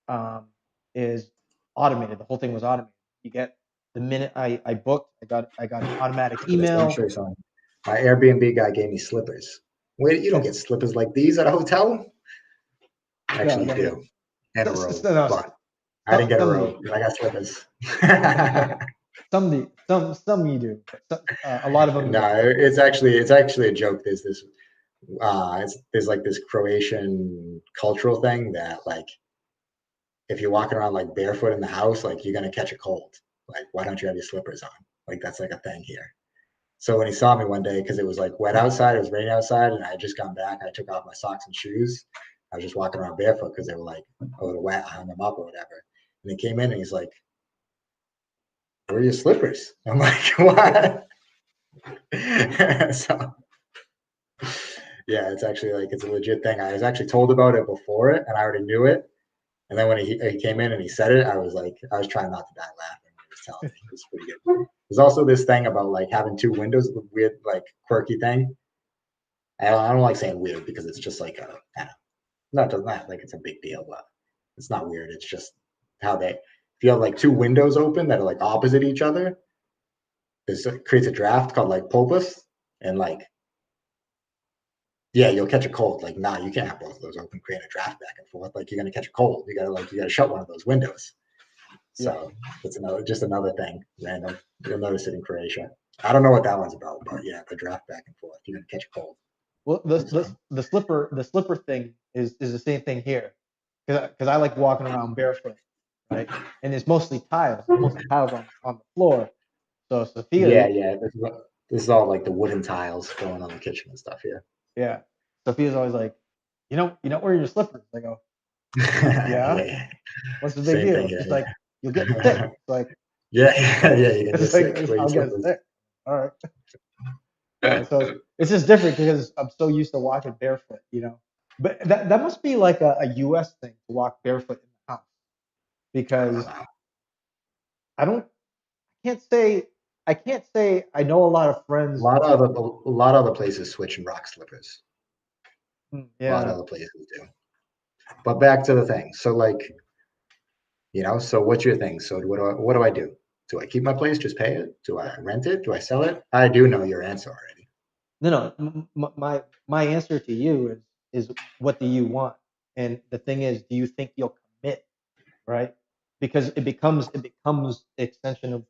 um, is automated. The whole thing was automated. You get the minute I booked, I got an automatic Let me email. show you something. My Airbnb guy gave me slippers. Wait, you don't get slippers like these at a hotel? No, Actually, you no, no. do in a robe, No, but I didn't get a some do. robe. I got slippers. Some you do, but a lot of them you No, don't. it's actually a joke. There's like this Croatian cultural thing that like if you're walking around like barefoot in the house, like you're gonna catch a cold. Like, why don't you have your slippers on? Like that's like a thing here. So when he saw me one day, because it was like wet outside, it was raining outside, and I had just gone back, I took off my socks and shoes. I was just walking around barefoot because they were like a little wet. I hung them up or whatever. And he came in and he's like, "Where are your slippers?" I'm like, "What?" So yeah, it's actually like it's a legit thing. I was actually told about it before it, and I already knew it. And then when he came in and he said it, I was trying not to die laughing when he was telling me. It was pretty good. There's also this thing about like having two windows, weird, like quirky thing. I don't like saying weird because it's just like not like it's a big deal, but it's not weird. It's just how if you have like two windows open that are like opposite each other, this creates a draft called like pulpus, and like yeah, you'll catch a cold. Like, nah, you can't have both of those open, create a draft back and forth. Like, you're gonna catch a cold. You gotta shut one of those windows. Yeah. So it's another thing. Random. You'll notice it in Croatia. I don't know what that one's about, but yeah, the draft back and forth. You're gonna catch a cold. Well, So the slipper thing is the same thing here, because I like walking around barefoot, right? And it's mostly tiles on the floor. So yeah, Sophia, yeah. This is all like the wooden tiles going on the kitchen and stuff here. yeah, Sophia's always like, you don't wear your slippers. I go, Yeah, yeah. yeah. What's the big Same deal? thing here. She's like, you'll get sick. It's like, Yeah, yeah, yeah. You can get it's like sick. Wear your I'll get slippers. sick. All right. So it's just different because I'm so used to walking barefoot, But that must be like a U.S. thing to walk barefoot in the house I don't because know. I don't can't say I can't say I know a lot of friends that A lot of other places switch and rock slippers. A lot of yeah. other places do. But back to the thing. So like, so what's your thing? So what do I do? Do I keep my place, just pay it? Do I rent it? Do I sell it? I do know your answer already. No, no. My answer to you is what do you want? And the thing is, do you think you'll commit, right? Because it becomes the extension of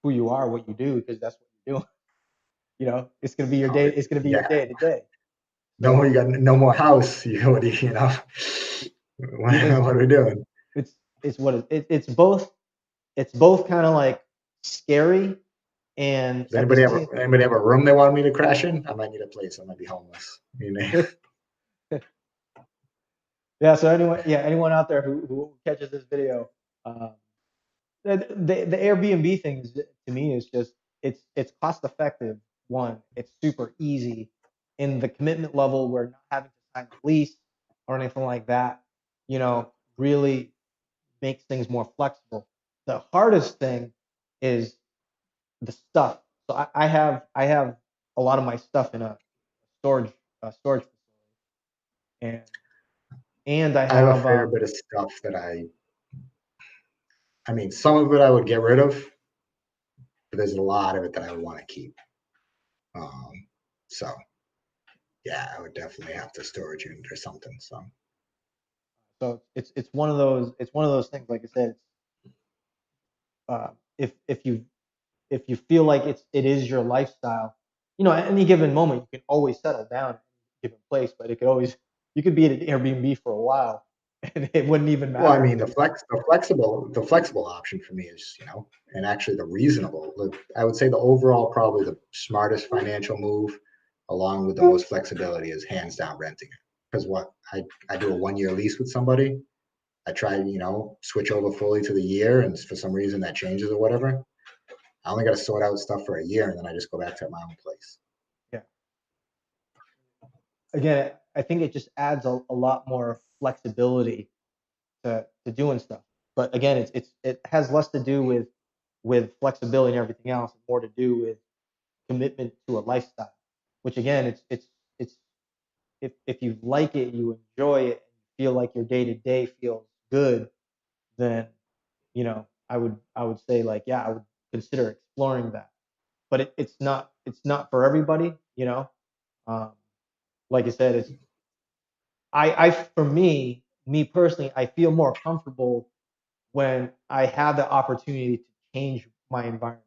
who you are, what you do, because that's what you're doing. It's gonna be your Oh, day. It's gonna be your yeah. day to day. No So more. You got no more house. What do you know? it's What are we doing? it's what it's both kind of like scary and Does at the same. anybody have a room they want me to crash in? I might need a place. I might be homeless. You know? Yeah. So anyone out there who catches this video, um, the Airbnb thing is, to me, is just it's cost effective. One, it's super easy in the commitment level. We're not having to sign a lease or anything like that. Really makes things more flexible. The hardest thing is the stuff. So I have a lot of my stuff in a storage facility, and I I have a have fair bit of stuff that I mean, some of it I would get rid of, but there's a lot of it that I want to keep. Um, so yeah, I would definitely have to storage unit or something. So so it's one of those things. Like I said, if you feel like it is your lifestyle, at any given moment you can always settle down in a given place, but you could be at an Airbnb for a while and it wouldn't even well, I matter. mean, the flexible option for me is, and actually the reasonable. I would say the overall probably the smartest financial move, along with the most flexibility, is hands down renting it. Because what I do a 1 year lease with somebody. I try, switch over fully to the year, and for some reason that changes or whatever. I only got to sort out stuff for a year, and then I just go back to my own place. Yeah. Again, I think it just adds a lot more flexibility to doing stuff. But again, it has less to do with flexibility and everything else, and more to do with commitment to a lifestyle. Which again, it's if you like it, you enjoy it, and you feel like your day to day feels good, then I would say, like, yeah, I would consider exploring that. But it's not for everybody. Um, like I said, I for me personally, I feel more comfortable when I have the opportunity to change my environment.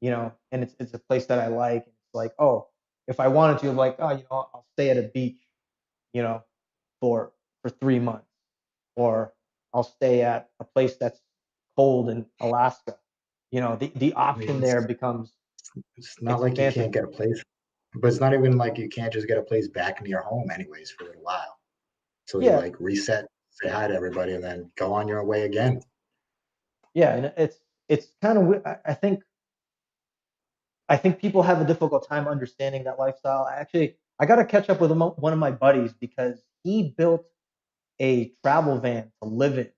And it's a place that I like. And it's like, oh, if I wanted to, like, oh, I'll stay at a beach, you know, for 3 months, or I'll stay at a place that's cold in Alaska. The I mean, option there becomes it's not like you expansive. can't get a place, but it's not even like you can't just get a place back near home, anyways, for a little while. So you Yeah, like reset, say hi to everybody, and then go on your way again. yeah, and it's kind of I think people have a difficult time understanding that lifestyle. I got to catch up with one of my buddies because he built a travel van to live in,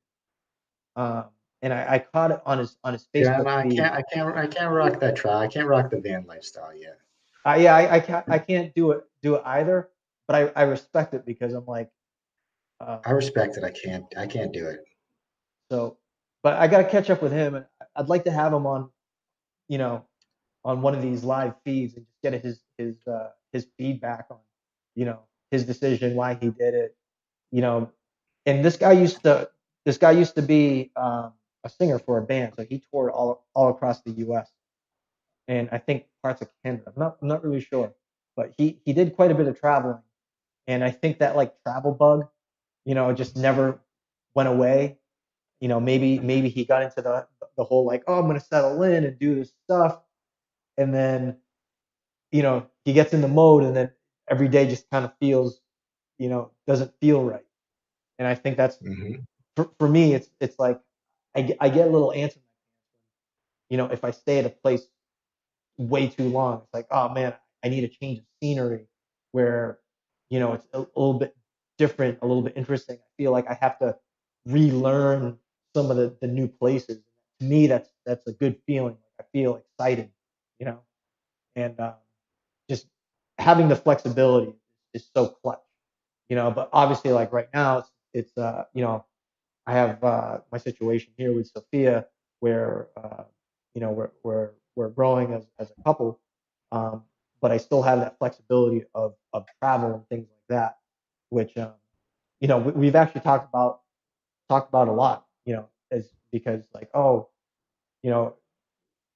um, and I caught it on his Yeah, Facebook no, feed. I can't rock that try. I can't rock the van lifestyle yet. Yeah, I can't do it either, but I respect it because I'm like, uh, I respect it. I can't do it. so, but I got to catch up with him, and I'd like to have him you know, on one of these live feeds and just get his feedback on, his decision, why he did it, you know. And this guy used to be a singer for a band, so he toured all across the U.S. and I think parts of Canada. I'm not really sure, but he did quite a bit of traveling, and I think that, like, travel bug, just never went away. Maybe he got into the whole, like, oh, I'm gonna settle in and do this stuff, and then he gets in the mode, and then every day just kind of doesn't feel right. And I think that's, Hmm. for me, it's like I get a little antsy, if I stay at a place way too long. It's like, oh man, I need a change of scenery where, it's a little bit different, a little bit interesting. I feel like I have to relearn some of the new places. To me, that's a good feeling. Like, I feel excited, you know, and just having the flexibility is so clutch. But obviously, like, right now, it's I have my situation here with Sophia, where we're growing as a couple. Um, but I still have that flexibility of travel and things like that, which we've actually talked about a lot, as because like, oh, you know,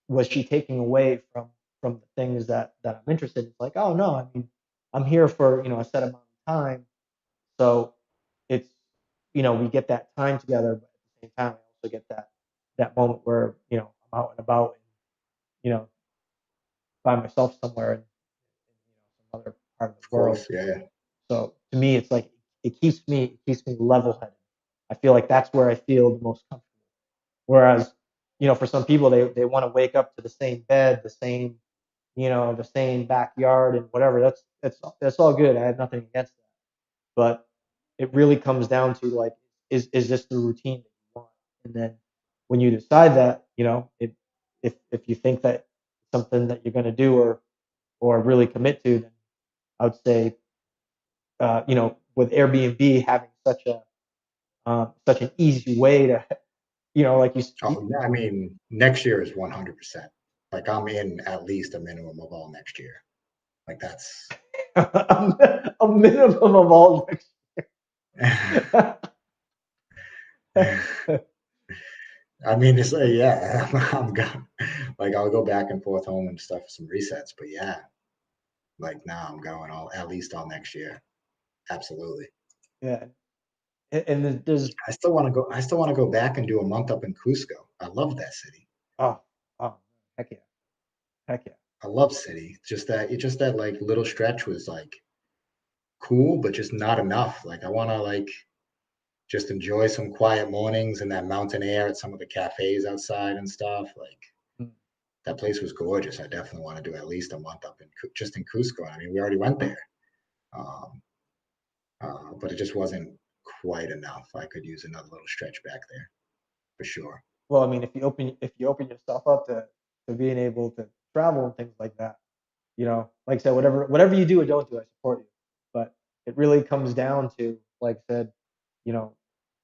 was she taking away from the things that I'm interested in? It's like, oh no, I mean, I'm here for a set amount of time, so it's we get that time together, but at the same time, I also get that moment where I'm out and about and you know by myself somewhere in some other part of the Of world. course, yeah. So to me, it's like it keeps me level headed. I feel like that's where I feel the most comfortable. Whereas, for some people, they want to wake up to the same bed, the same backyard and whatever. That's all good. I have nothing against that. But it really comes down to like, is this the routine that you want? And then when you decide that, if you think that it's something that you're going to do or really commit to, then I would say, with Airbnb having such an easy way to, like Oh, yeah, I mean, next year is 100%. Like I'm in at least a minimum of all next year. Like that's a minimum of all next. I mean, it's like, yeah, I'm go like I'll go back and forth home and stuff for some resets, but yeah, like now I'm going all at least all next year. Absolutely. Yeah, and there's I still want to go back and do a month up in Cusco. I love that city. oh oh heck yeah, heck yeah. I love city. Just that like little stretch was like cool, but just not enough. Like I want to like just enjoy some quiet mornings and that mountain air at some of the cafes outside and stuff. Like Mm. that place was gorgeous. I definitely want to do at least a month up in just in Cusco. I mean, we already went there, um, but it just wasn't quite enough. I could use another little stretch back there for sure. Well, I mean, if you open yourself up to being able to travel and things like that, like I said, whatever you do or don't do, I support you. But it really comes down to, like I said, you know,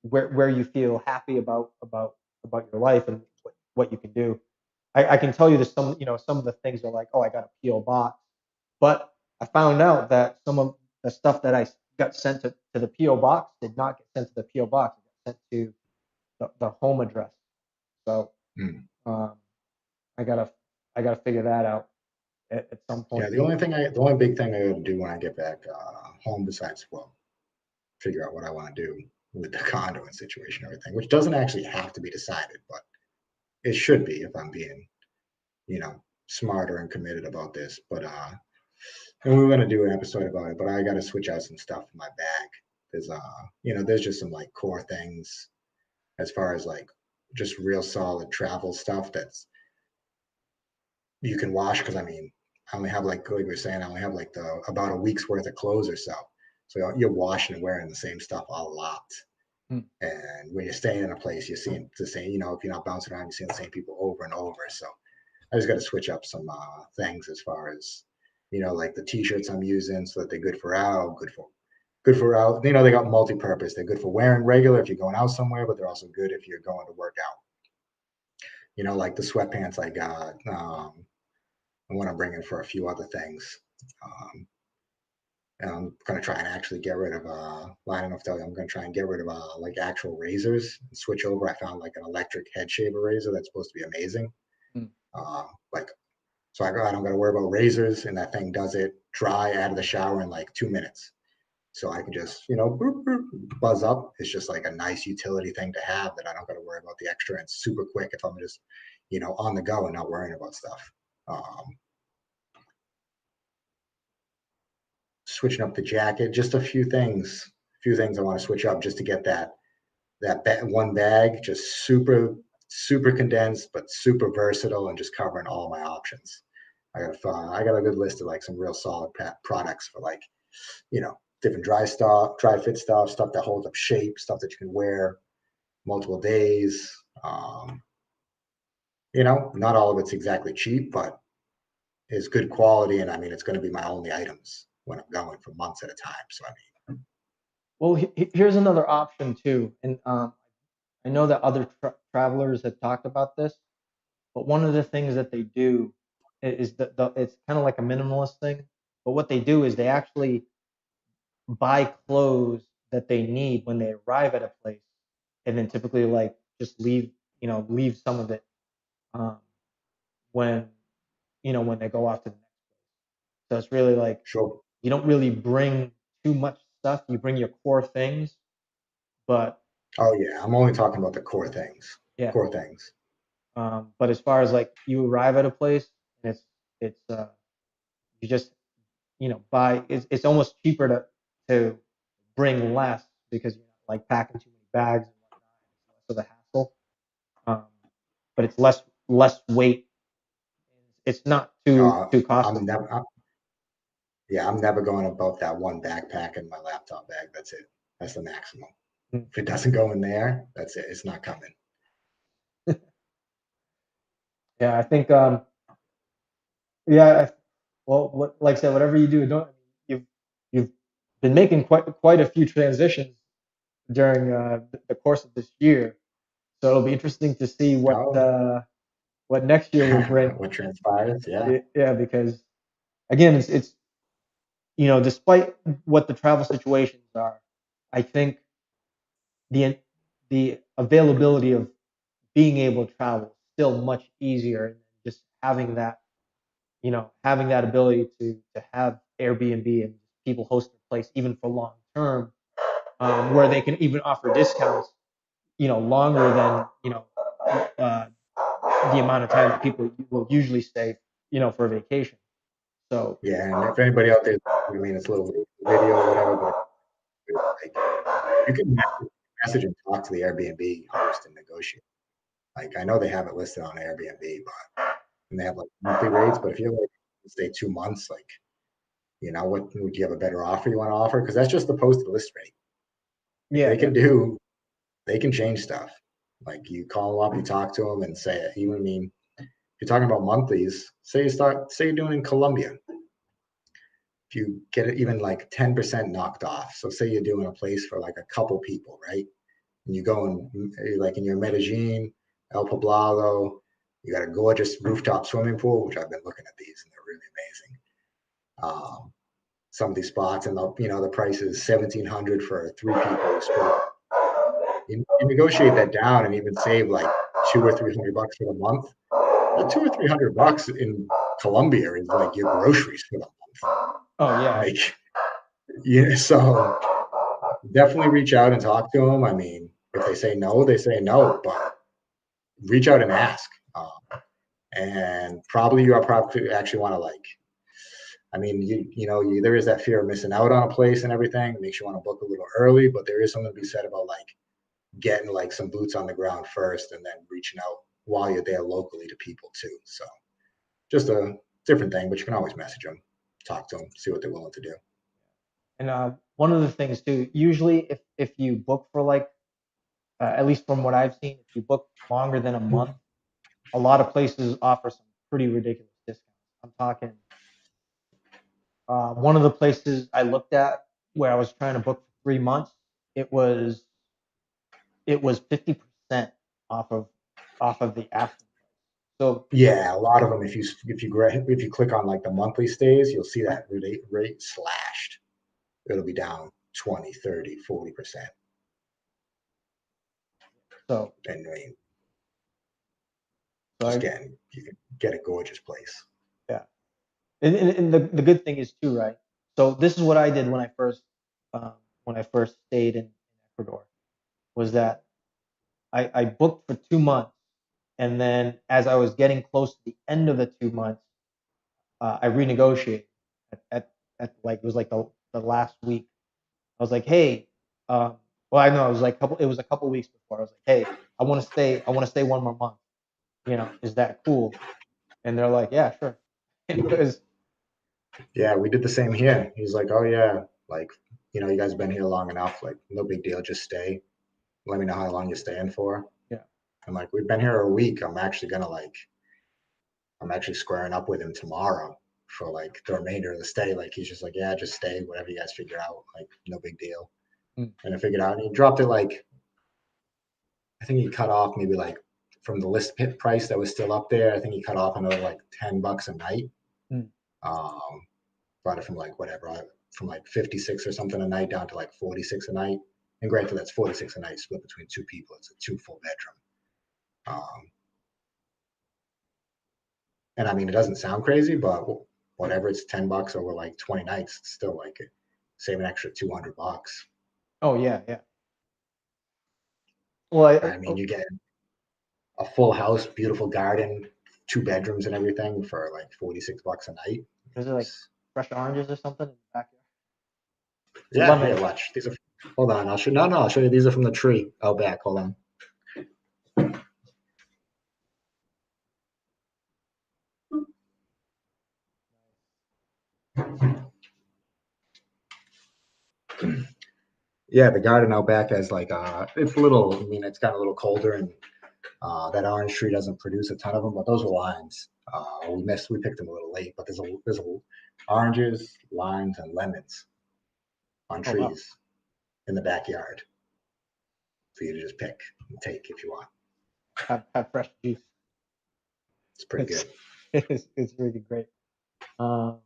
where you feel happy about your life and what you can do. I can tell you that some of the things are like, oh, I got a PO box, but I found out that some of the stuff that I got sent to the PO box did not get sent to the PO box. It got sent to the home address. So Mm. um, I gotta I gotta figure that out at some Yeah, point. the only big thing I got to do when I get back home, besides well, figure out what I want to do with the condo and situation, and everything, which doesn't actually have to be decided, but it should be if I'm being, you know, smarter and committed about this. But and we were gonna do an episode about it, but I got to switch out some stuff in my bag. There's there's just some like core things as far as like just real solid travel stuff that's you can wash because I mean I only have like we were saying I only have like the about a week's worth of clothes or so. So you're washing and wearing the same stuff a lot. Hmm. And when you're staying in a place, you're seeing the same, if you're not bouncing around, you're seeing the same people over and over. So I just got to switch up some things as far as, like the t-shirts I'm using so that they're good for out, good for out. They got multi-purpose. They're good for wearing regular if you're going out somewhere, but they're also good if you're going to work out. Like the sweatpants I got, and what I'm bringing for a few other things. Um, and I'm gonna try and actually get rid of well, I don't know if tell you, I'm gonna try and get rid of like actual razors and switch over. I found like an electric head shaver razor that's supposed to be amazing. Hmm. Like so I don't gotta worry about razors and that thing does it dry out of the shower in like 2 minutes. So I can just, boop, boop, buzz up. It's just like a nice utility thing to have that I don't gotta worry about the extra and super quick if I'm just, on the go and not worrying about stuff. Um, Switching up the jacket, just a few things I want to switch up just to get one bag just super condensed but super versatile and just covering all my options. I got a good list of like some real solid products for like different dry fit stuff that holds up shape, stuff that you can wear multiple days. Um, not all of it's exactly cheap, but is good quality, and I mean it's going to be my only items when I'm going for months at a time. So I mean, Well, here's another option too, and I know that other travelers have talked about this, but one of the things that they do, is the it's kind of like a minimalist thing. But what they do is they actually buy clothes that they need when they arrive at a place, and then typically like just leave, leave some of it um, when when they go off to the next place. So it's really like Sure. you don't really bring too much stuff. You bring your core things, but Oh yeah, I'm only talking about the core things. yeah. Core things. But as far as like you arrive at a place and it's you just buy it's almost cheaper to bring less because you're not like packing too many bags and whatnot. It's less of a hassle. Um, but it's less weight. It's not too costly. I'm never. Yeah, I'm never going above that one backpack and my laptop bag. That's it. That's the maximum. Mm. If it doesn't go in there, that's it. It's not coming. Yeah, I think yeah. Well, like I said, whatever you do, don't you've you've been making quite a few transitions during the course of this year. So it'll be interesting to see Oh, what next year will bring. what transpires? Yeah. Yeah, because again, it's despite what the travel situations are, I think the the availability of being able to travel is still much easier than just having that ability to have Airbnb and people host their place even for long term, where they can even offer discounts, longer than uh, the amount of time that people will usually stay, for a vacation. So Yeah, and if anybody out there, I mean, it's a little video or whatever, but like you can message and talk to the Airbnb host and negotiate. Like I know they have it listed on Airbnb, but and they have like monthly rates. But if you're like stay 2 months, like what would you have a better offer you want to offer? Because that's just the posted list rate. Like yeah, yeah, they can change stuff. Like you call them up, you talk to them, and say, I mean, if you're talking about monthlies, say you're doing in Colombia, if you get it even like 10% knocked off. So say you're doing a place for like a couple people, right? And you go and like in your Medellin, El Poblado, you got a gorgeous rooftop swimming pool, which I've been looking at these and they're really amazing. Some of these spots and the price is 1,700 for 3 people. You negotiate that down and even save like 200 or 300 bucks for the month. That 200 or 300 bucks in Colombia is like your groceries for the month. oh yeah, Like, yeah, so definitely reach out and talk to them. I mean, if they say no, they say no, but reach out and ask. And probably you are probably actually want to like, I mean, there is that fear of missing out on a place and everything. It makes you want to book a little early, but there is something to be said about like getting like some boots on the ground first and then reaching out while you're there locally to people too. So just a different thing, but you can always message them, talk to them, see what they're willing to do. and one of the things too. Usually, if you book for like at least from what I've seen, if you book longer than a month, a lot of places offer some pretty ridiculous discounts. I'm talking one of the places I looked at where I was trying to book for 3 months, it was 50% off of the asking price. So Yeah, a lot of them. If you click on like the monthly stays, you'll see that rate slashed. It'll be down 20, 30, 40%. so And I mean, so just I getting you can get a gorgeous place. yeah. And the good thing is too, right? So this is what I did um, when I first stayed in Ecuador was that I booked for 2 months, and then as I was getting close to the end of the 2 months, I renegotiated at like it was like the last week. I was like, hey, well, I know it was like it was a couple weeks before. I was like, hey, I want to stay one more month. Is that cool? And they're like, yeah, sure. Because Yeah, we did the same here. He's like, oh yeah, like you guys have been here long enough. Like, no big deal, just stay. Let me know how long you're staying for. yeah, I'm like, we've been here a week. I'm actually squaring up with him tomorrow for like the remainder of the stay. Like he's just like, yeah, just stay, whatever you guys figure out. Like, no big deal. mm, And I figured out, and he dropped it like I think he cut off maybe like from the list pit price that was still up there. I think he cut off another like $10 a night. Mm. Um, brought it from like whatever, from like 56 or something a night down to like 46 a night. And granted, that's 46 a night split between two people. It's a two full bedroom. And I mean, it doesn't sound crazy, but whatever, it's $10 over like 20 nights. It's still like save an extra $200. Oh yeah, yeah. Well, I mean, you get a full house, beautiful garden, two bedrooms and everything for like $46 a night. is it like fresh oranges or something in the backyard? It's a Yeah, lemon. here, watch. These are. Hold on, I'll show. No, no, I'll show you. These are from the tree out back. Hold on. Yeah, the garden out back has like it's a little. I mean, it's got a little colder, and that orange tree doesn't produce a ton of them, but those were limes. We picked them a little late, but there's oranges, limes, and lemons on Oh wow, trees in the backyard for you to just pick and take if you want. have fresh juice. It's pretty It's good. it's really great. Um,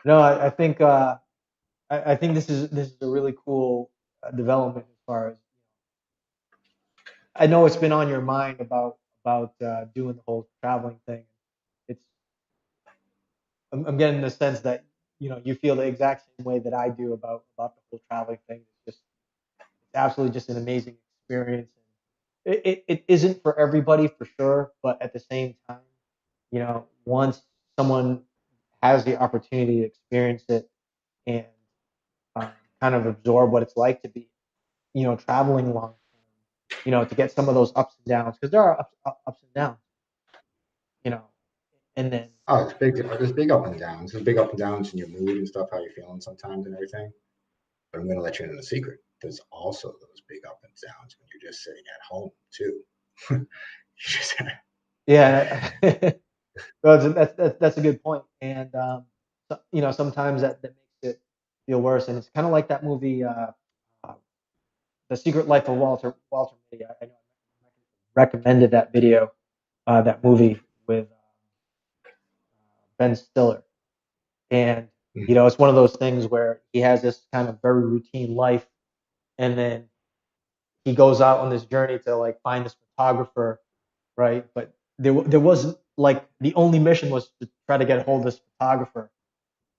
no, I think I think this is a really cool development as far as I know it's been on your mind about doing the whole traveling thing. It's I'm getting the sense that you feel the exact same way that I do about the whole traveling thing. It's absolutely just an amazing experience. And it isn't for everybody for sure, but at the same time, once someone has the opportunity to experience it and um, kind of absorb what it's like to be, traveling long term, to get some of those ups and downs because there are ups and downs, you know, and then Oh, it's big. There's big up and downs. There's big up and downs in your mood and stuff, how you're feeling sometimes and everything. But I'm gonna let you in on a secret. There's also those big up and downs when you're just sitting at home too. you just yeah, well, that's a good point. And sometimes that makes it feel worse. And it's kind of like that movie, uh, The Secret Life of Walter Mitty. I know I recommended that video, that movie with Ben Stiller. And Mhm. it's one of those things where he has this kind of very routine life, and then he goes out on this journey to like find this photographer, right? But there wasn't like the only mission was to try to get a hold of this photographer.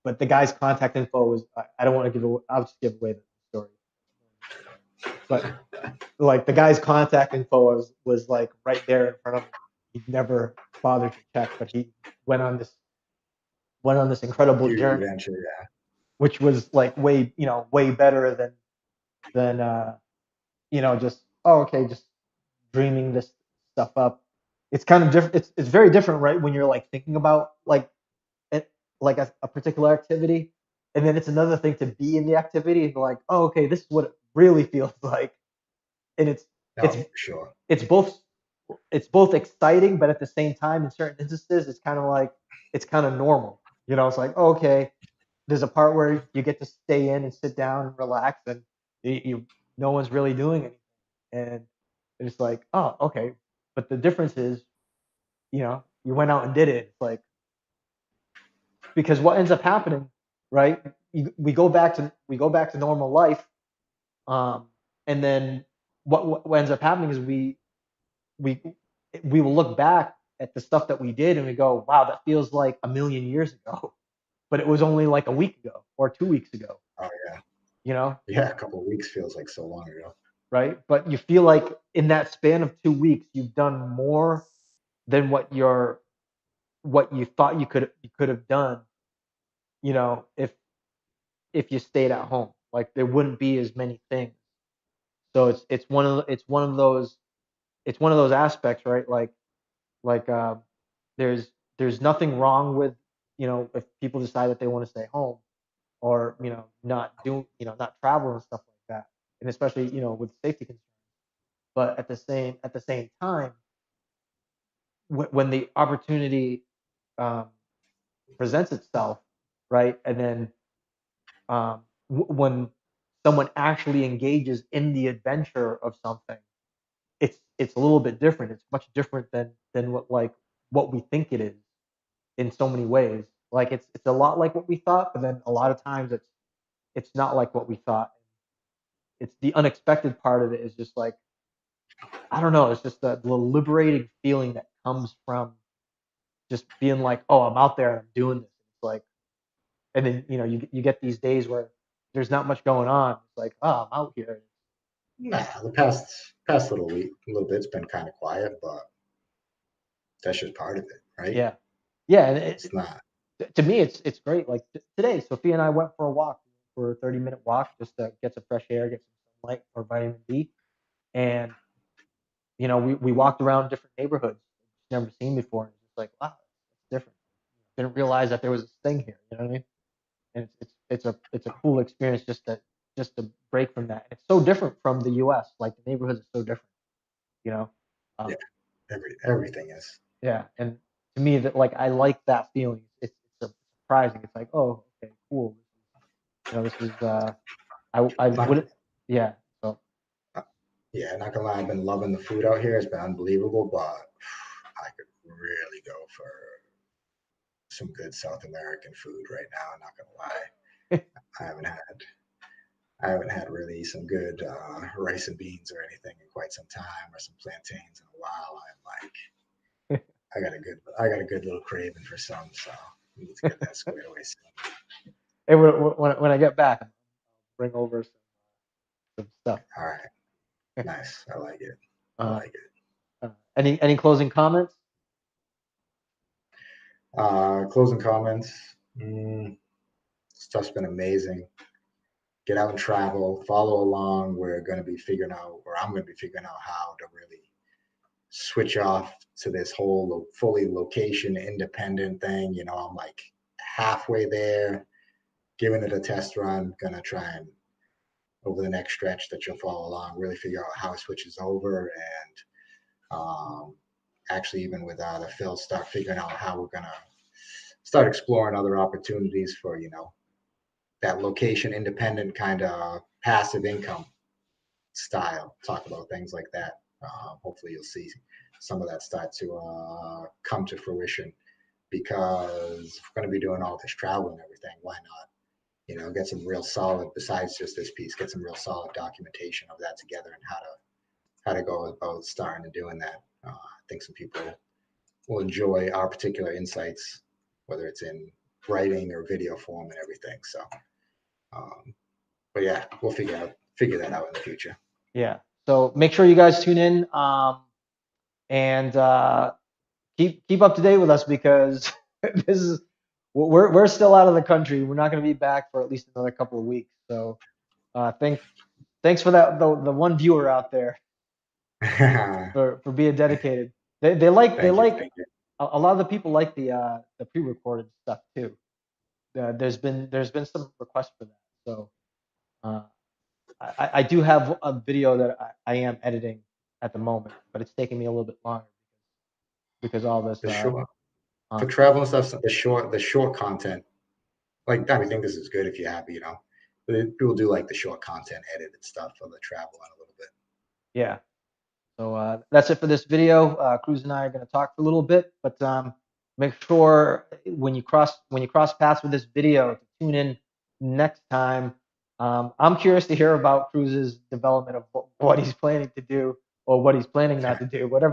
But the guy's contact info was I don't want to give away. I'll just give away the story. But like the guy's contact info was like right there in front of him. He never bothered to check, but he went on this went on this incredible Huge journey, adventure, yeah. which was like way better than just okay, just dreaming this stuff up. It's kind of different. It's very different, right? When you're like thinking about it, like a particular activity, and then it's another thing to be in the activity and be like, oh, okay, this is what it really feels like, and it's No, for sure. it's both it's both exciting, but at the same time, in certain instances, it's kind of normal. It's like okay, there's a part where you get to stay in and sit down and relax, and no one's really doing anything, and it's like oh okay, but the difference is you went out and did it. It's like because what ends up happening, right? We go back to normal life, um, and then what ends up happening is we we will look back at the stuff that we did and we go, wow, that feels like a million years ago, but it was only like a week ago or 2 weeks ago, Oh yeah, you know, yeah. A couple of weeks feels like so long ago. right? But you feel like in that span of 2 weeks, you've done more than what you thought you could have done, if you stayed at home. Like there wouldn't be as many things. So it's one of those aspects, right? Like there's there's nothing wrong with if people decide that they want to stay home or not travel and stuff like that, and especially with safety concerns. But at the same time, when the opportunity um, presents itself, right, and then when someone actually engages in the adventure of something, it's a little bit different. It's much different than what we think it is in so many ways. Like it's a lot like what we thought, but then a lot of times it's not like what we thought. It's the unexpected part of it is just like I don't know. It's just the liberating feeling that comes from just being like, oh, I'm out there and I'm doing this. It's like, and then you get these days where there's not much going on. It's like, oh, I'm out here. Nah, the past little bit's been kind of quiet, but that's just part of it, right? Yeah, yeah. And It's not. to me, it's great. Like today, Sophia and I went for a walk, for a 30-minute walk, just to get some fresh air, get some sunlight or vitamin D, and we walked around different neighborhoods never seen before, and it's just like, wow, it's different. Didn't realize that there was this thing here. You know what I mean? And it's a cool experience just to break from that. It's so different from the U.S. Like the neighborhoods are so different. You know? Yeah, Um, everything is. yeah, and to me, that like I like that feeling. It's surprising. It's like, oh, okay, cool. This is I Not, wouldn't. Yeah. So yeah, not gonna lie, I've been loving the food out here. It's been unbelievable, but I could really go for some good South American food right now. I'm not gonna lie. I haven't had I haven't had really some good rice and beans or anything in quite some time, or some plantains in a while. I'm like, I got a good little craving for some, so we need to get that squared away soon. hey, when I get back, I'll bring over some stuff. All right, nice. I like it. I Uh, like it. any closing comments? Closing comments. Mm, Stuff's been amazing. Get out and travel, follow along. We're going to be figuring out, or I'm going to be figuring out how to really switch off to this whole fully location independent thing. I'm like halfway there, giving it a test run. Gonna try and over the next stretch that you'll follow along, really figure out how it switches over, and actually even without a Phil, start figuring out how we're gonna start exploring other opportunities for that location independent kind of passive income style. Talk about things like that. Hopefully, you'll see some of that start to come to fruition because if we're going to be doing all this travel and everything, why not? Get some real solid. Besides just this piece, get some real solid documentation of that together and how to go about starting and doing that. I think some people will enjoy our particular insights, whether it's in writing or video form and everything. So, um, but yeah, we'll figure that out in the future. Yeah. So make sure you guys tune in, and keep up to date with us because this is we're still out of the country. We're not going to be back for at least another couple of weeks. So thanks for that the one viewer out there Thank for being dedicated. They like you. a lot of the people like the pre-recorded stuff too. There's been some requests for that. So uh, I do have a video that I am editing at the moment, but it's taking me a little bit longer because all this The short for uh, travel and stuff, the short content. Like I think this is good if you're happy, But people do like the short content edited stuff for the travel and a little bit. yeah. So that's it for this video. Cruz and I are going to talk for a little bit, but make sure when you cross paths with this video to tune in next time. I'm curious to hear about Cruz's development of what he's planning to do or what he's planning not to do, whatever